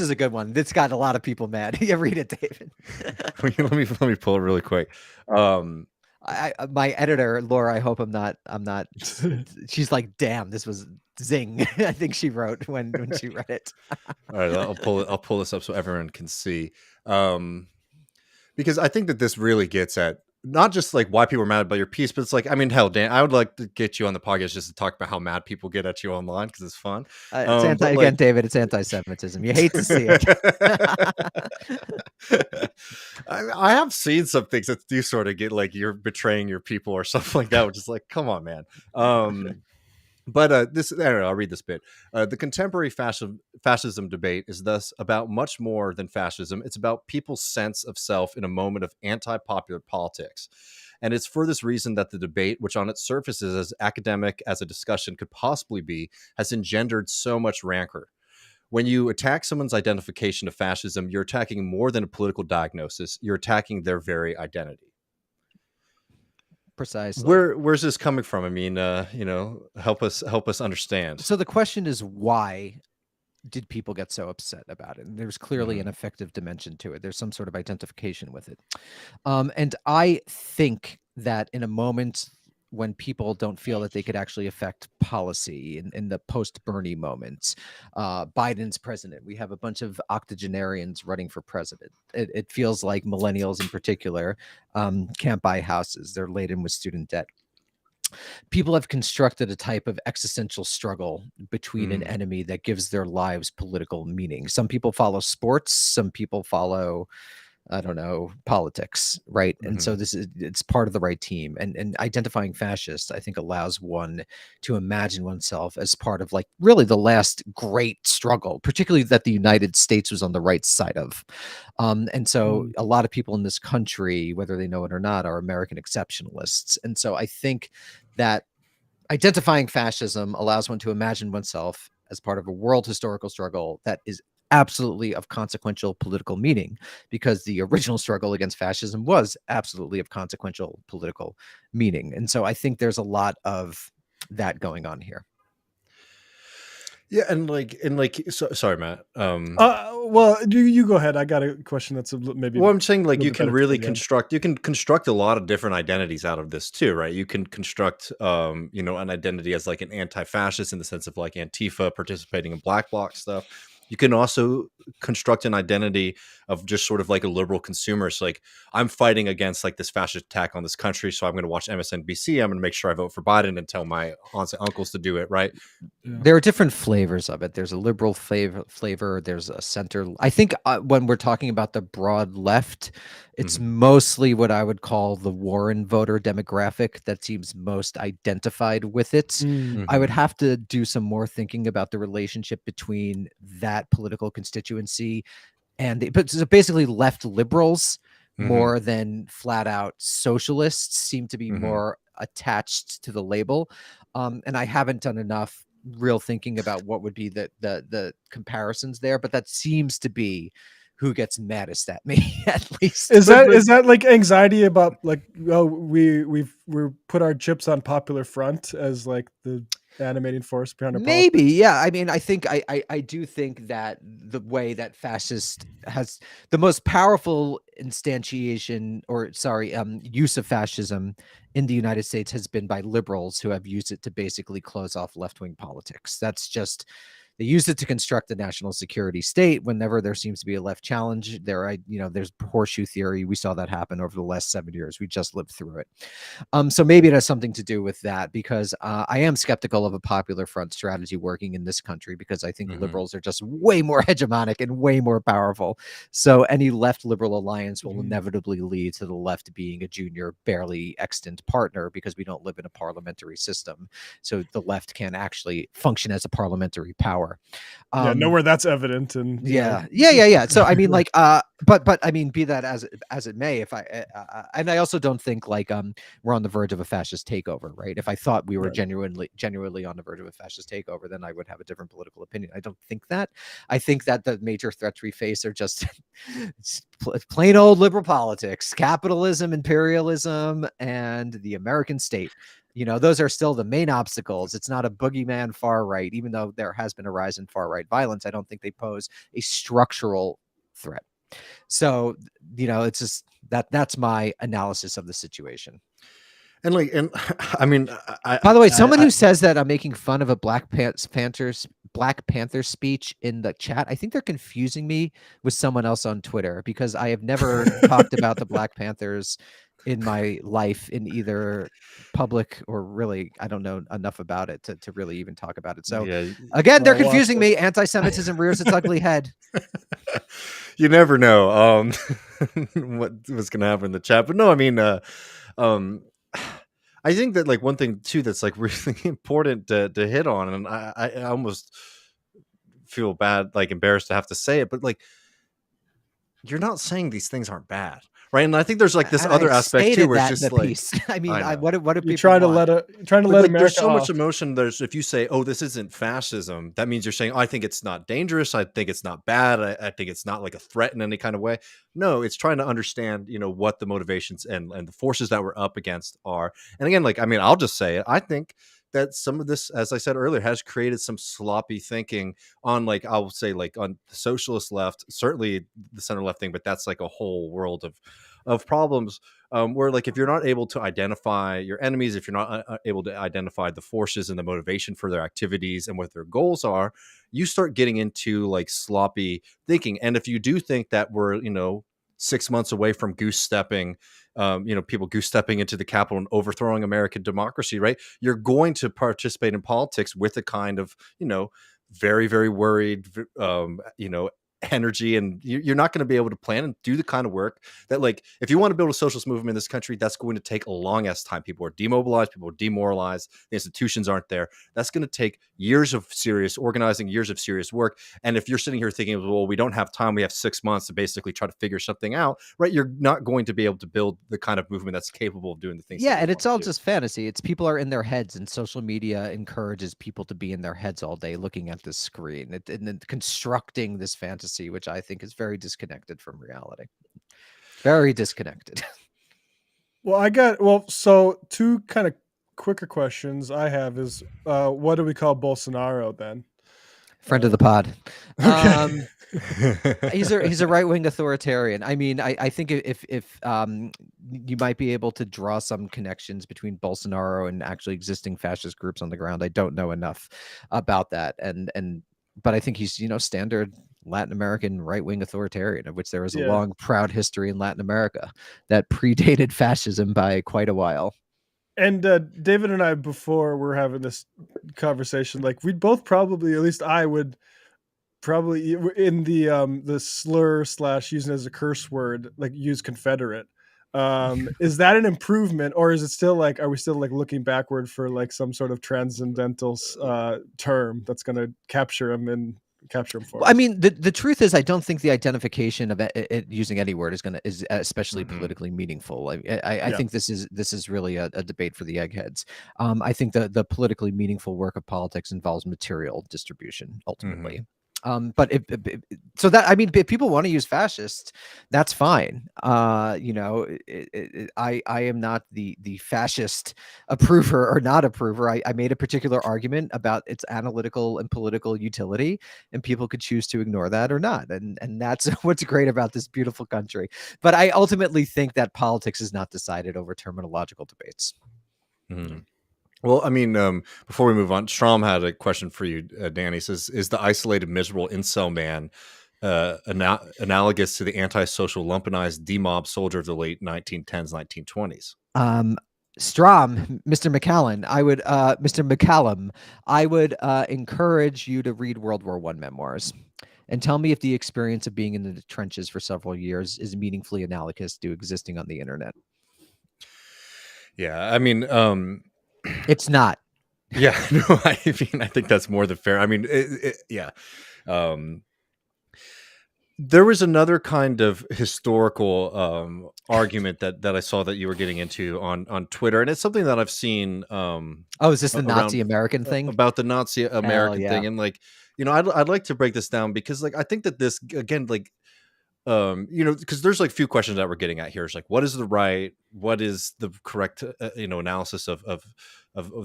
is a good one. This got a lot of people mad. You read it, David. let me pull it really quick. My editor Laura, I hope I'm not she's like, damn, this was zing. I think she wrote when she read it. All right, I'll pull this up so everyone can see, because I think that this really gets at not just like why people are mad about your piece, but it's like, I mean, hell, Dan, I would like to get you on the podcast just to talk about how mad people get at you online, because it's fun. It's again, David, it's anti-Semitism. You hate to see it. I have seen some things that do sort of get like you're betraying your people or something like that, which is like, come on, man. But this, I don't know, I'll read this bit. The contemporary fascism debate is thus about much more than fascism. It's about people's sense of self in a moment of anti-popular politics. And it's for this reason that the debate, which on its surface is as academic as a discussion could possibly be, has engendered so much rancor. When you attack someone's identification of fascism, you're attacking more than a political diagnosis. You're attacking their very identity. Precisely. Where's this coming from? I mean, help us understand. So the question is, why did people get so upset about it? And there's clearly an affective dimension to it. There's some sort of identification with it. And I think that in a moment when people don't feel that they could actually affect policy in the post-Bernie moments, Biden's president, we have a bunch of octogenarians running for president. It feels like millennials in particular can't buy houses. They're laden with student debt. People have constructed a type of existential struggle between an enemy that gives their lives political meaning. Some people follow sports, some people follow, I don't know, politics, right? And so it's part of the right team. And identifying fascist, I think, allows one to imagine oneself as part of like really the last great struggle, particularly that the United States was on the right side of. And so a lot of people in this country, whether they know it or not, are American exceptionalists. And so I think that identifying fascism allows one to imagine oneself as part of a world historical struggle that is absolutely of consequential political meaning, because the original struggle against fascism was absolutely of consequential political meaning. And so I think there's a lot of that going on here. Yeah, so, sorry, Matt. Well, you go ahead. I got a question that's maybe. Well, I'm saying like a you bit can better really toward the end. construct a lot of different identities out of this too, right? You can construct an identity as like an anti-fascist in the sense of like Antifa participating in black bloc stuff. You can also construct an identity of just sort of like a liberal consumer. So like I'm fighting against like this fascist attack on this country, so I'm going to watch MSNBC. I'm going to make sure I vote for Biden and tell my aunts and uncles to do it, right? Yeah. There are different flavors of it. There's a liberal flavor. There's a center. I think when we're talking about the broad left, it's mostly what I would call the Warren voter demographic that seems most identified with it. I would have to do some more thinking about the relationship between that political constituency and but so basically left liberals more than flat out socialists seem to be more attached to the label. And I haven't done enough real thinking about what would be the comparisons there, but that seems to be who gets maddest at me at least. Is that like anxiety about like, oh, we put our chips on Popular Front as like the animating force behind our Maybe, politics? yeah. I mean, I think I do think that the way that fascist has the most powerful instantiation, or sorry, use of fascism in the United States has been by liberals who have used it to basically close off left-wing politics. That's just they used it to construct the national security state. Whenever there seems to be a left challenge, there's horseshoe theory. We saw that happen over the last 7 years. We just lived through it. So maybe it has something to do with that, because I am skeptical of a Popular Front strategy working in this country, because I think liberals are just way more hegemonic and way more powerful. So any left liberal alliance will inevitably lead to the left being a junior, barely extant partner, because we don't live in a parliamentary system. So the left can actually function as a parliamentary power. Nowhere that's evident. And yeah. So I mean, like, but I mean, be that as it may, if and I also don't think like we're on the verge of a fascist takeover, right? If I thought we were genuinely on the verge of a fascist takeover, then I would have a different political opinion. I don't think that. I think that the major threats we face are just plain old liberal politics, capitalism, imperialism, and the American state. Those are still the main obstacles. It's not a boogeyman far right, even though there has been a rise in far right violence. I don't think they pose a structural threat. So, it's just that's my analysis of the situation. And I mean, by the way, someone who says that I'm making fun of a Black Panther speech in the chat, I think they're confusing me with someone else on Twitter, because I have never talked about the Black Panthers in my life in either public or really, I don't know enough about it to really even talk about it. So again, they're confusing me. Anti-Semitism rears its ugly head. You never know what's going to happen in the chat. But no, I mean, I think that like one thing too that's like really important to hit on, and I almost feel bad, like embarrassed to have to say it, but like you're not saying these things aren't bad, right? And I think there's like this other aspect too, where it's just like, I mean, what do people trying to let America there's so off. much emotion. If you say, oh, this isn't fascism, that means you're saying, oh, I think it's not dangerous. I think it's not bad. I think it's not like a threat in any kind of way. No, it's trying to understand, what the motivations and the forces that we're up against are. And again, like, I mean, I'll just say it. I think that some of this, as I said earlier, has created some sloppy thinking on, like, I'll say, like, on the socialist left, certainly the center left thing, but that's like a whole world of problems, where like if you're not able to identify your enemies, if you're not able to identify the forces and the motivation for their activities and what their goals are, you start getting into like sloppy thinking. And if you do think that we're 6 months away from goose stepping, people goose stepping into the Capitol and overthrowing American democracy, right? You're going to participate in politics with a kind of, very, very worried, energy, and you're not going to be able to plan and do the kind of work that, like, if you want to build a socialist movement in this country, that's going to take a long ass time. People are demobilized, people are demoralized, the institutions aren't there. That's going to take years of serious organizing, years of serious work. And if you're sitting here thinking, well, we don't have time, we have 6 months to basically try to figure something out, right? You're not going to be able to build the kind of movement that's capable of doing the things. Yeah, and it's all just fantasy. It's people are in their heads, and social media encourages people to be in their heads all day looking at this screen and then constructing this fantasy, which I think is very disconnected from reality. Very disconnected. So two kind of quicker questions I have is, what do we call Bolsonaro then? Friend of the pod. Okay. He's a right-wing authoritarian. I mean, I think if you might be able to draw some connections between Bolsonaro and actually existing fascist groups on the ground. I don't know enough about that, but I think he's standard Latin American right-wing authoritarian, of which there is a Yeah. long, proud history in Latin America that predated fascism by quite a while. And David and I, before we're having this conversation, like we'd both probably, at least I would probably, in the slur / using it as a curse word, like use Confederate. Is that an improvement, or is it still like, are we still like looking backward for like some sort of transcendental term that's going to capture him for us? I mean, the truth is, I don't think the identification of it using any word is especially politically meaningful. I think this is really a debate for the eggheads. I think the politically meaningful work of politics involves material distribution ultimately. But if people want to use fascist, that's fine. I am not the fascist approver or not approver. I made a particular argument about its analytical and political utility, and people could choose to ignore that or not. And that's what's great about this beautiful country. But I ultimately think that politics is not decided over terminological debates. Well, I mean, before we move on, Strom had a question for you, Danny. Says, is the isolated, miserable incel man analogous to the antisocial, lumpenized D-mob soldier of the late 1910s, 1920s? Strom, Mr. McCallum, I would encourage you to read World War I memoirs and tell me if the experience of being in the trenches for several years is meaningfully analogous to existing on the internet. Yeah, I mean... it's not. Yeah, no, I think that's more than fair. I mean, yeah. There was another kind of historical argument that I saw that you were getting into on Twitter, and it's something that I've seen. Is this the Nazi American thing? About the Nazi American thing, and I'd like to break this down because I think that this again, because there's few questions that we're getting at here. It's like, what is the right, what is the correct, analysis of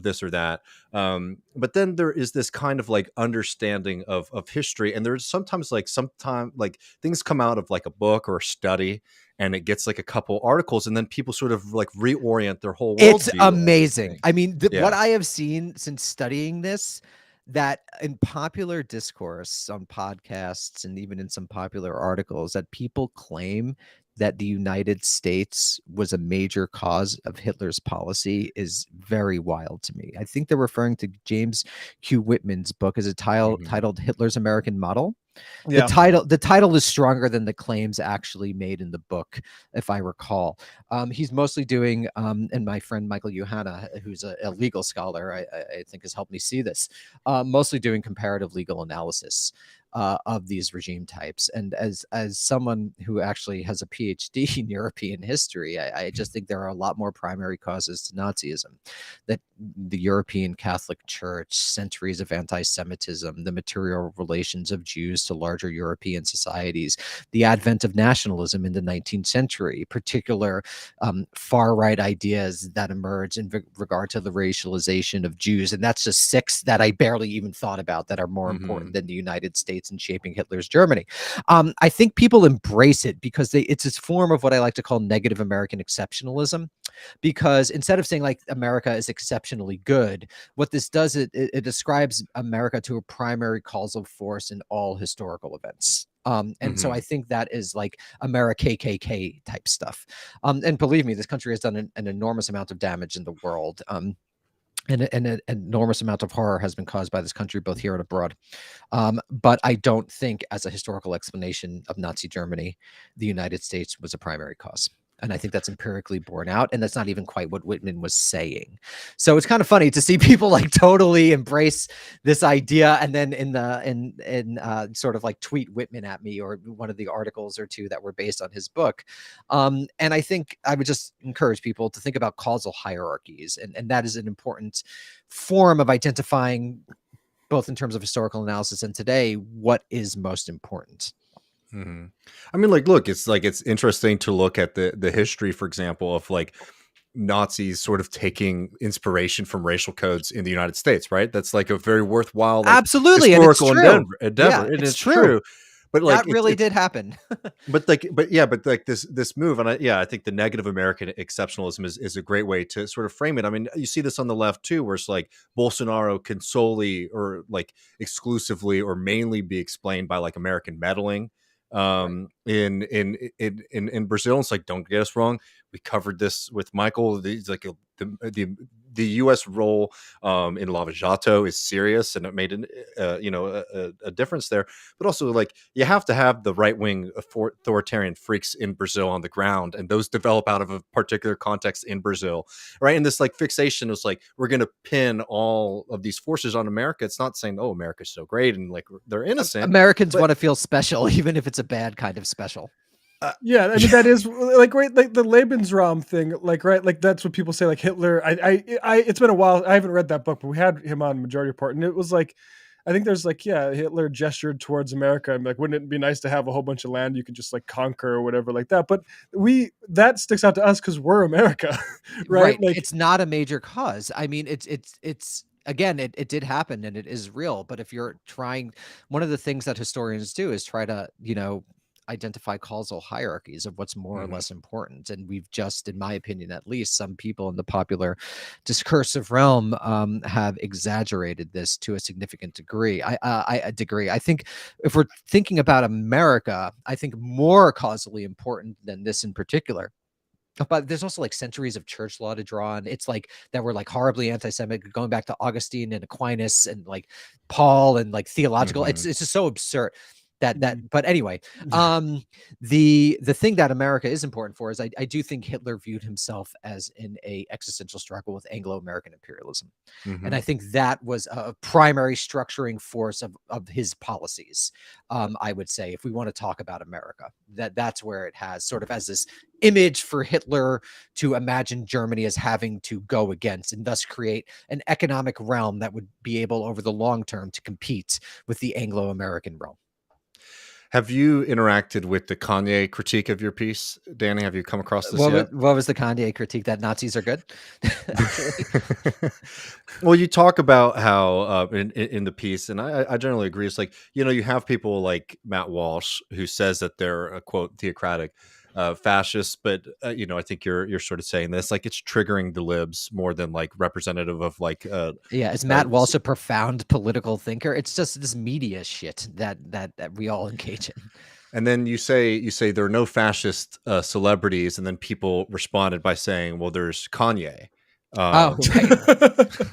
this or that. But then there is this kind of understanding of history. And there's sometimes things come out of a book or a study, and it gets a couple articles, and then people sort of reorient their whole world. It's amazing. I mean, what I have seen since studying this, that in popular discourse on podcasts and even in some popular articles, that people claim that the United States was a major cause of Hitler's policy is very wild to me. I think they're referring to James Q. Whitman's book as a titled Hitler's American Model. Yeah. The title is stronger than the claims actually made in the book, if I recall. He's mostly doing, and my friend Michael Johanna, who's a legal scholar, I think has helped me see this, mostly doing comparative legal analysis of these regime types. And as someone who actually has a PhD in European history, I just think there are a lot more primary causes to Nazism. That the European Catholic Church, centuries of anti-Semitism, the material relations of Jews to larger European societies, the advent of nationalism in the 19th century, particular far-right ideas that emerge in regard to the racialization of Jews. And that's just 6 that I barely even thought about that are more important than the United States in shaping Hitler's Germany. I think people embrace it because it's this form of what I like to call negative American exceptionalism, because instead of saying America is exceptionally good, what this does, it describes America to a primary causal force in all historical events. And so I think that is America KKK type stuff. And believe me, this country has done an enormous amount of damage in the world. And an enormous amount of horror has been caused by this country, both here and abroad. But I don't think, as a historical explanation of Nazi Germany, the United States was a primary cause. And I think that's empirically borne out. And that's not even quite what Whitman was saying. So it's kind of funny to see people totally embrace this idea, and then in sort of tweet Whitman at me, or one of the articles or two that were based on his book. And I think I would just encourage people to think about causal hierarchies. And that is an important form of identifying, both in terms of historical analysis and today, what is most important. I mean, look, it's interesting to look at the history, for example, of Nazis sort of taking inspiration from racial codes in the United States, right? That's like a very worthwhile, like, Absolutely, and it's historical true. endeavor, Yeah, and it's it's true. true. But like That really did happen. but like this move, and I think the negative American exceptionalism is a great way to sort of frame it. I mean, you see this on the left too, where it's like Bolsonaro can solely or like exclusively or mainly be explained by like American meddling. In Brazil, it's like, don't get us wrong, we covered this with Michael. The U.S. role in Lava Jato is serious, and it made a difference there. But also, like, you have to have the right wing authoritarian freaks in Brazil on the ground, and those develop out of a particular context in Brazil, right? And this like fixation is like, we're going to pin all of these forces on America. It's not saying, oh, America's so great and like they're innocent. Americans want to feel special, even if it's a bad kind of special. Yeah, I mean that is like, right, like the Lebensraum thing, like, right, like that's what people say, like Hitler. It's been a while. I haven't read that book, but we had him on Majority Report, and it was like, I think there's like, yeah, Hitler gestured towards America, and like, wouldn't it be nice to have a whole bunch of land you could just like conquer or whatever like that? But that sticks out to us because we're America, right? Like, it's not a major cause. I mean, it's again, it did happen and it is real. But if you're trying, one of the things that historians do is try to, identify causal hierarchies of what's more or less important. And we've just, in my opinion, at least, some people in the popular discursive realm have exaggerated this to a significant degree. I think if we're thinking about America, I think more causally important than this in particular. But there's also like centuries of church law to draw on. It's like that were like horribly anti-Semitic, going back to Augustine and Aquinas and like Paul and like theological. It's just so absurd. But anyway, the thing that America is important for is I do think Hitler viewed himself as in a existential struggle with Anglo-American imperialism. And I think that was a primary structuring force of his policies. I would say, if we want to talk about America, that's where it has sort of as this image for Hitler to imagine Germany as having to go against and thus create an economic realm that would be able over the long term to compete with the Anglo-American realm. Have you interacted with the Kanye critique of your piece, Danny? Have you come across this yet? What was the Kanye critique? That Nazis are good? Well, you talk about how in the piece, and I generally agree. It's like, you have people like Matt Walsh who says that they're a quote theocratic fascists, but I think you're sort of saying this like it's triggering the libs more than like representative of like is Matt Walsh a profound political thinker? It's just this media shit that we all engage in. And then you say there are no fascist celebrities, and then people responded by saying, well, there's Kanye. Right.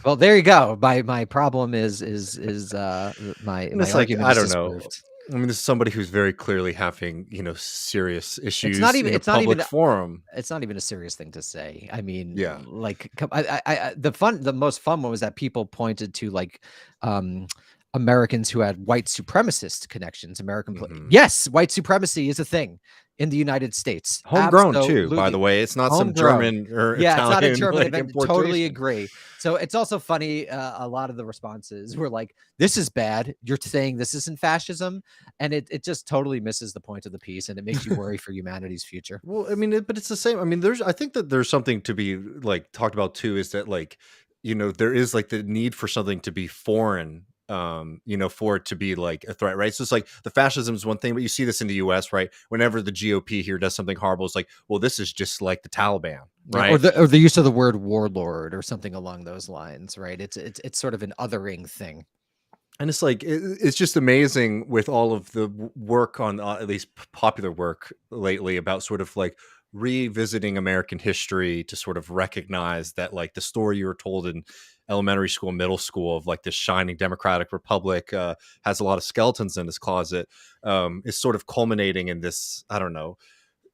Well, there you go. My problem is my argument. Like, I don't know. I mean, this is somebody who's very clearly having, serious issues. It's not even forum. It's not even a serious thing to say. I mean, yeah. Like the most fun one was that people pointed to like Americans who had white supremacist connections. Yes, white supremacy is a thing in the United States. Homegrown too, by the way. It's not some German or Italian. It's not a German like, event. Totally agree. So it's also funny. A lot of the responses were like, "This is bad. You're saying this isn't fascism," and it just totally misses the point of the piece, and it makes you worry for humanity's future. Well, I mean, but it's the same. I mean, I think that there's something to be like talked about too. Is that like, there is like the need for something to be foreign. For it to be like a threat, right? So it's like the fascism is one thing, but you see this in the US, right? Whenever the GOP here does something horrible, it's like, well, this is just like the Taliban, right? Or the use of the word warlord or something along those lines, right? It's sort of an othering thing. And it's like, it's just amazing with all of the work on at least popular work lately about sort of like revisiting American history to sort of recognize that like the story you were told in elementary school, middle school of like this shining democratic republic has a lot of skeletons in his closet is sort of culminating in this, I don't know,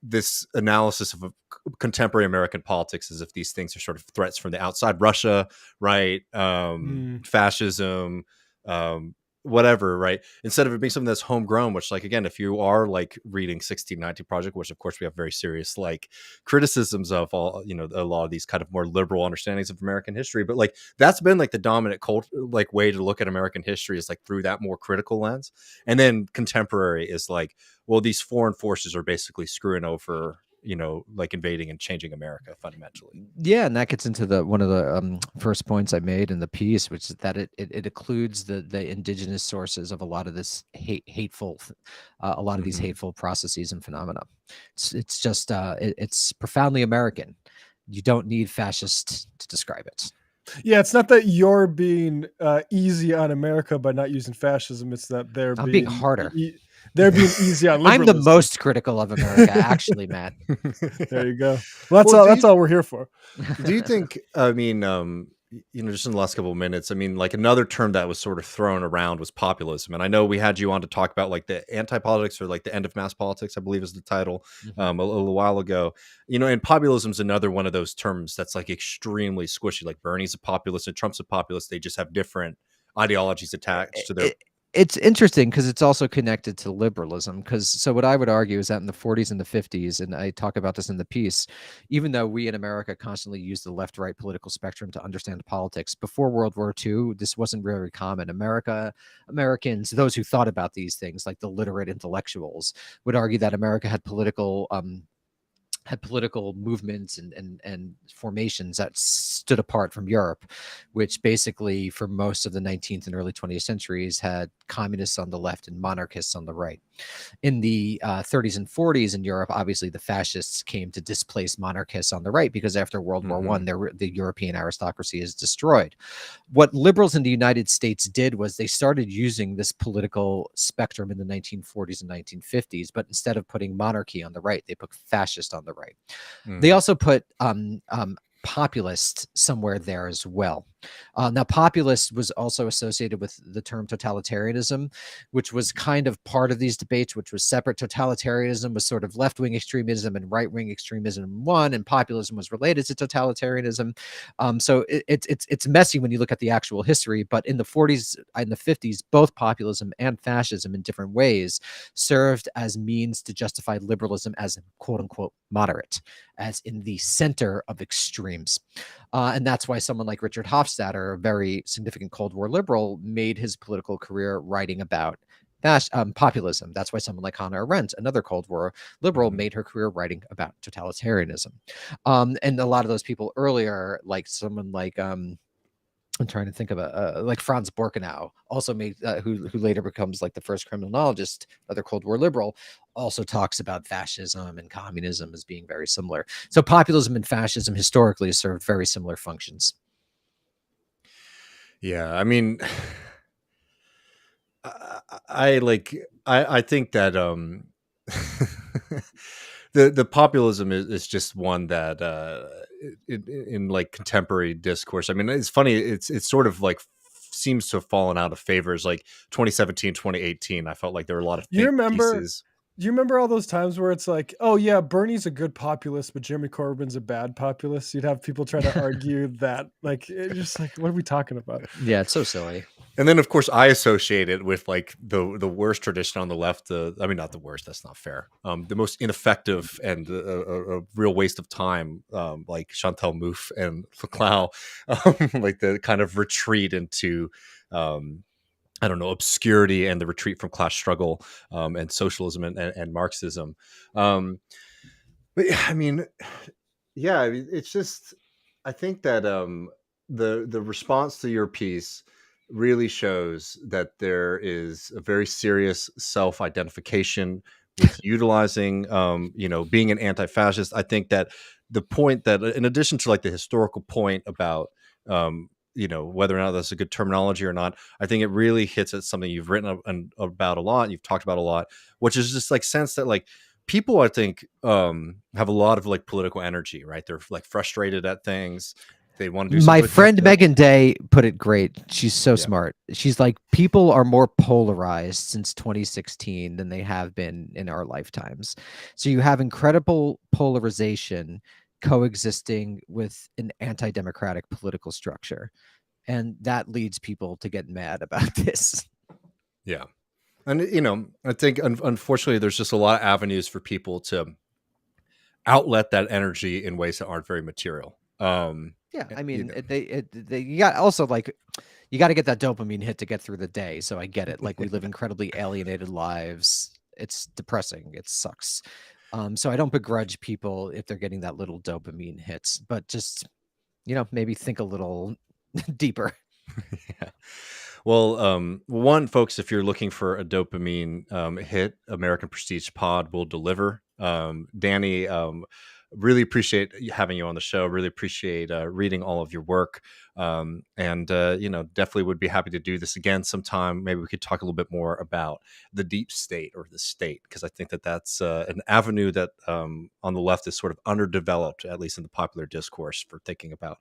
this analysis of contemporary American politics as if these things are sort of threats from the outside. Russia, right? Fascism, whatever, right? Instead of it being something that's homegrown, which like, again, if you are like reading 1690 Project, which of course we have very serious like criticisms of all, a lot of these kind of more liberal understandings of American history, but like that's been like the dominant like way to look at American history is like through that more critical lens. And then contemporary is like, well, these foreign forces are basically screwing over like invading and changing America fundamentally. Yeah, and that gets into one of the first points I made in the piece, which is that it includes the indigenous sources of a lot of this hateful, a lot of these hateful processes and phenomena. It's just it's profoundly American. You don't need fascist to describe it. Yeah, it's not that you're being easy on America by not using fascism. It's that they're being harder. They're being easy on liberalism. I'm the most critical of America, actually, Matt. There you go. Well, that's all we're here for. Do you think? I mean, just in the last couple of minutes, I mean, like another term that was sort of thrown around was populism, and I know we had you on to talk about like the anti-politics or like the end of mass politics, I believe is the title, a little while ago. And populism is another one of those terms that's like extremely squishy. Like Bernie's a populist and Trump's a populist. They just have different ideologies attached to their. It's interesting because it's also connected to liberalism. So what I would argue is that in the 40s and the 50s, and I talk about this in the piece, even though we in America constantly use the left-right political spectrum to understand politics, before World War II, this wasn't very common. Americans, those who thought about these things, like the literate intellectuals, would argue that America had political movements and formations that stood apart from Europe, which basically for most of the 19th and early 20th centuries had communists on the left and monarchists on the right. In the 30s and 40s in Europe, obviously the fascists came to displace monarchists on the right because after World War I, the European aristocracy is destroyed. What liberals in the United States did was they started using this political spectrum in the 1940s and 1950s, but instead of putting monarchy on the right, they put fascist on the right. They also put populist somewhere there as well. Now, populist was also associated with the term totalitarianism, which was kind of part of these debates, which was separate. Totalitarianism was sort of left-wing extremism and right-wing extremism in one, and populism was related to totalitarianism. So it's messy when you look at the actual history, but in the 40s and the 50s, both populism and fascism in different ways served as means to justify liberalism as quote-unquote moderate, as in the center of extremes. And that's why someone like Richard Hofstadter, a very significant Cold War liberal, made his political career writing about populism. That's why someone like Hannah Arendt, another Cold War liberal, made her career writing about totalitarianism. And a lot of those people earlier, like someone like I'm trying to think of like Franz Borkenau, also made who later becomes like the first criminologist, another Cold War liberal, also talks about fascism and communism as being very similar. So populism and fascism historically have served very similar functions. Yeah, I mean, I think that the populism is just one that in like contemporary discourse. I mean, it's funny. It's sort of like seems to have fallen out of favors. Like 2017, 2018, I felt like there were a lot of pieces. Do you remember all those times where it's like, oh yeah, Bernie's a good populist, but Jeremy Corbyn's a bad populist? You'd have people try to argue that, like, it's just like, what are we talking about? Yeah, it's so silly. And then, of course, I associate it with like the worst tradition on the left. I mean, not the worst. That's not fair. The most ineffective and a real waste of time, like Chantal Mouffe and Leclau, like the kind of retreat into I don't know, obscurity and the retreat from class struggle and socialism and Marxism. But I mean, yeah, it's just, I think that the response to your piece really shows that there is a very serious self-identification with utilizing, being an anti-fascist. I think that the point that, in addition to like the historical point about, whether or not that's a good terminology or not, I think it really hits at something you've written about a lot, you've talked about a lot, which is just like sense that like people, I think, have a lot of like political energy, right? They're like frustrated at things. They want to do My friend Megan Day put it great. She's so smart. She's like, people are more polarized since 2016 than they have been in our lifetimes. So you have incredible polarization coexisting with an anti-democratic political structure, and that leads people to get mad about this. Yeah, and I think unfortunately there's just a lot of avenues for people to outlet that energy in ways that aren't very material. Yeah, I mean, you got also like, you got to get that dopamine hit to get through the day. So I get it. Like, we live incredibly alienated lives. It's depressing. It sucks. So I don't begrudge people if they're getting that little dopamine hits, but just, maybe think a little deeper. Yeah. Well, one, folks, if you're looking for a dopamine hit, American Prestige Pod will deliver. Danny, really appreciate having you on the show. Really appreciate reading all of your work. And definitely would be happy to do this again sometime. Maybe we could talk a little bit more about the deep state or the state, because I think that that's an avenue that on the left is sort of underdeveloped, at least in the popular discourse, for thinking about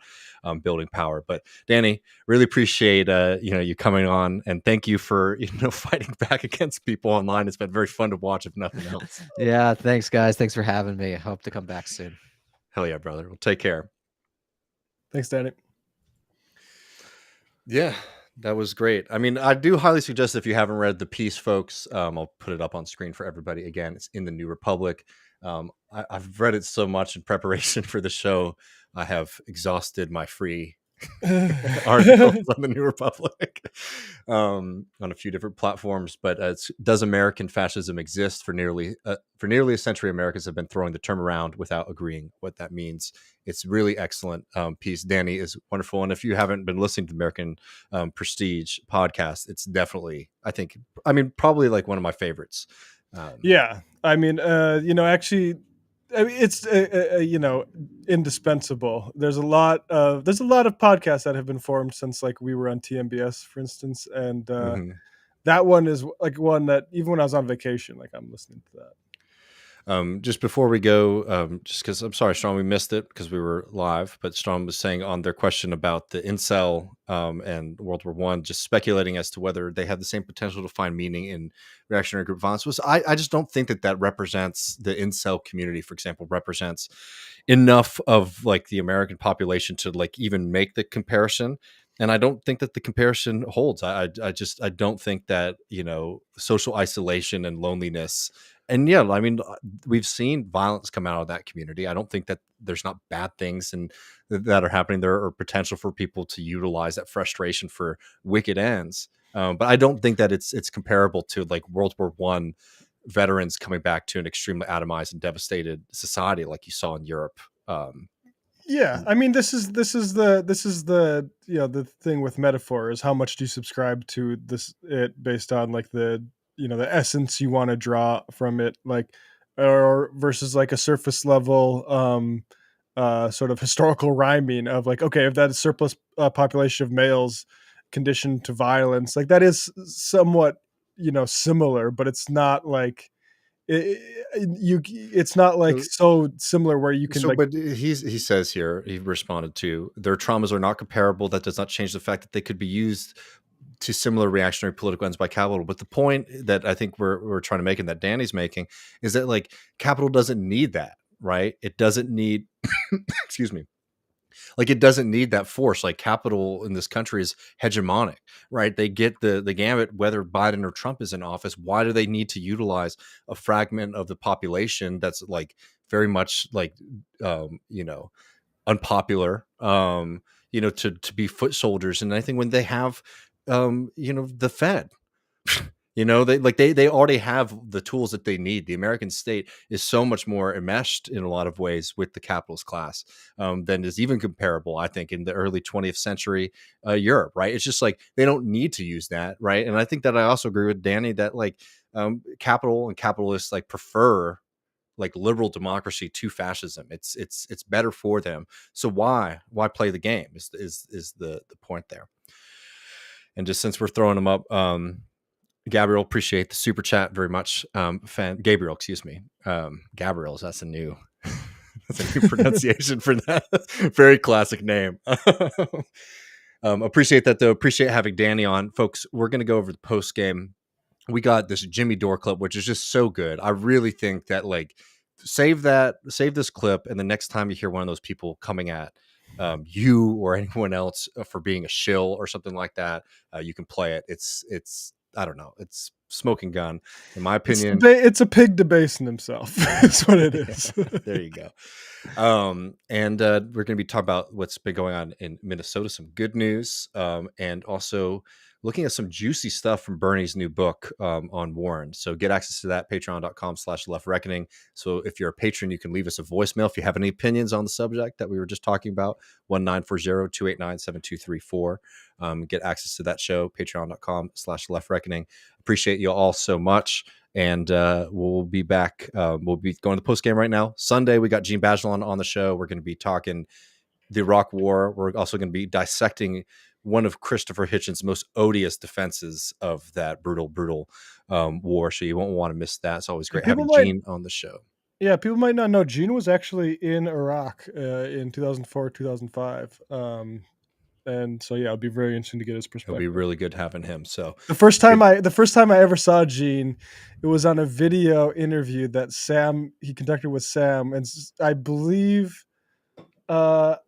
building power. But Danny, really appreciate you coming on, and thank you for fighting back against people online. It's been very fun to watch, if nothing else. Yeah, thanks guys. Thanks for having me. I hope to come back soon. Hell yeah, brother. Well, take care. Thanks, Danny. Yeah, that was great. I mean, I do highly suggest, if you haven't read the piece, folks, I'll put it up on screen for everybody. Again, it's in the New Republic. I've read it so much in preparation for the show, I have exhausted my free articles on the New Republic on a few different platforms. But does American fascism exist? For nearly a century, Americans have been throwing the term around without agreeing what that means. It's really excellent piece. Danny is wonderful, and if you haven't been listening to the American Prestige podcast, it's definitely, probably like one of my favorites. Yeah, actually, it's indispensable. There's a lot of podcasts that have been formed since like we were on TMBS, for instance, and that one is like one that even when I was on vacation, like I'm listening to that. Just before we go, just because I'm sorry, Strom, we missed it because we were live, but Strom was saying on their question about the incel and World War I, just speculating as to whether they have the same potential to find meaning in reactionary group violence. I just don't think that represents the incel community, for example, represents enough of like the American population to like even make the comparison. And I don't think that the comparison holds. I don't think that, social isolation and loneliness. And yeah, I mean, we've seen violence come out of that community. I don't think that there's not bad things and that are happening. There are potential for people to utilize that frustration for wicked ends. But I don't think that it's comparable to like World War I veterans coming back to an extremely atomized and devastated society like you saw in Europe. Yeah, I mean, this is the the thing with metaphor is how much do you subscribe to it based on like the the essence you want to draw from it, like, or versus like a surface level sort of historical rhyming of like, okay, if that is surplus population of males conditioned to violence, like that is somewhat similar, but it's not like it's not like so similar where you can but he says here, he responded to, their traumas are not comparable. That does not change the fact that they could be used to similar reactionary political ends by capital. But the point that I think we're trying to make, and that Danny's making, is that like capital doesn't need that, right? It doesn't need excuse me, like it doesn't need that force. Like capital in this country is hegemonic, right? They get the gamut whether Biden or Trump is in office. Why do they need to utilize a fragment of the population that's like very much like unpopular to be foot soldiers? And I think when they have the Fed, they already have the tools that they need. The American state is so much more enmeshed in a lot of ways with the capitalist class than is even comparable, I think, in the early 20th century Europe, right? It's just like they don't need to use that, right? And I think that I also agree with Danny that like capital and capitalists like prefer like liberal democracy to fascism. It's better for them. So why play the game is the point there. And just since we're throwing them up, Gabriel, appreciate the super chat very much. Gabriel, excuse me. Gabriel's, that's a new pronunciation for that. Very classic name. Appreciate that though. Appreciate having Danny on. Folks, we're going to go over the post game. We got this Jimmy Dore clip, which is just so good. I really think that like save this clip, and the next time you hear one of those people coming at you or anyone else for being a shill or something like that, you can play it. It's I don't know. It's smoking gun, in my opinion. It's a pig debasing himself. That's what it is. There you go. And we're going to be talking about what's been going on in Minnesota, some good news, and also looking at some juicy stuff from Bernie's new book on Warren. So get access to that, patreon.com/left reckoning. So if you're a patron, you can leave us a voicemail if you have any opinions on the subject that we were just talking about, 1-940-289-7234. Get access to that show, patreon.com/left reckoning. Appreciate you all so much. And we'll be back. We'll be going to the post game right now. Sunday, we got Gene Bagelon on the show. We're going to be talking the Iraq War. We're also going to be dissecting one of Christopher Hitchens' most odious defenses of that brutal war. So you won't want to miss that. It's always great having Gene on the show. Yeah, people might not know Gene was actually in Iraq in 2004, 2005. And so, yeah, it'll be very interesting to get his perspective. It'll be really good having him. So the first time I ever saw Gene, it was on a video interview that he conducted with Sam, and I believe I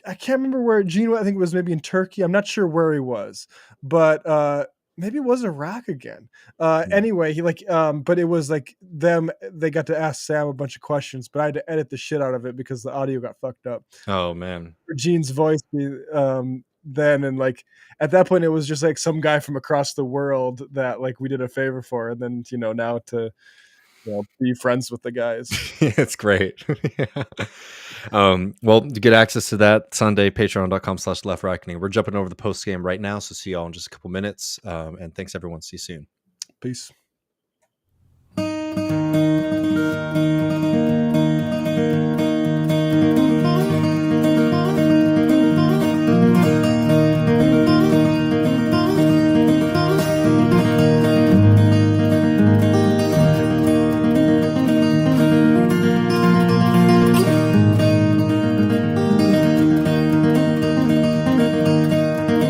can't remember where Gene was. I think it was maybe in Turkey. I'm not sure where he was, but maybe it was Iraq again. Anyway, but it was like they got to ask Sam a bunch of questions, but I had to edit the shit out of it because the audio got fucked up. Oh man. For Gene's voice then, and like at that point it was just like some guy from across the world that like we did a favor for, and then now to be friends with the guys. It's great. Yeah. Well, to get access to that Sunday, patreon.com/left reckoning. We're jumping over the post game right now, so see y'all in just a couple minutes. And thanks everyone. See you soon. Peace.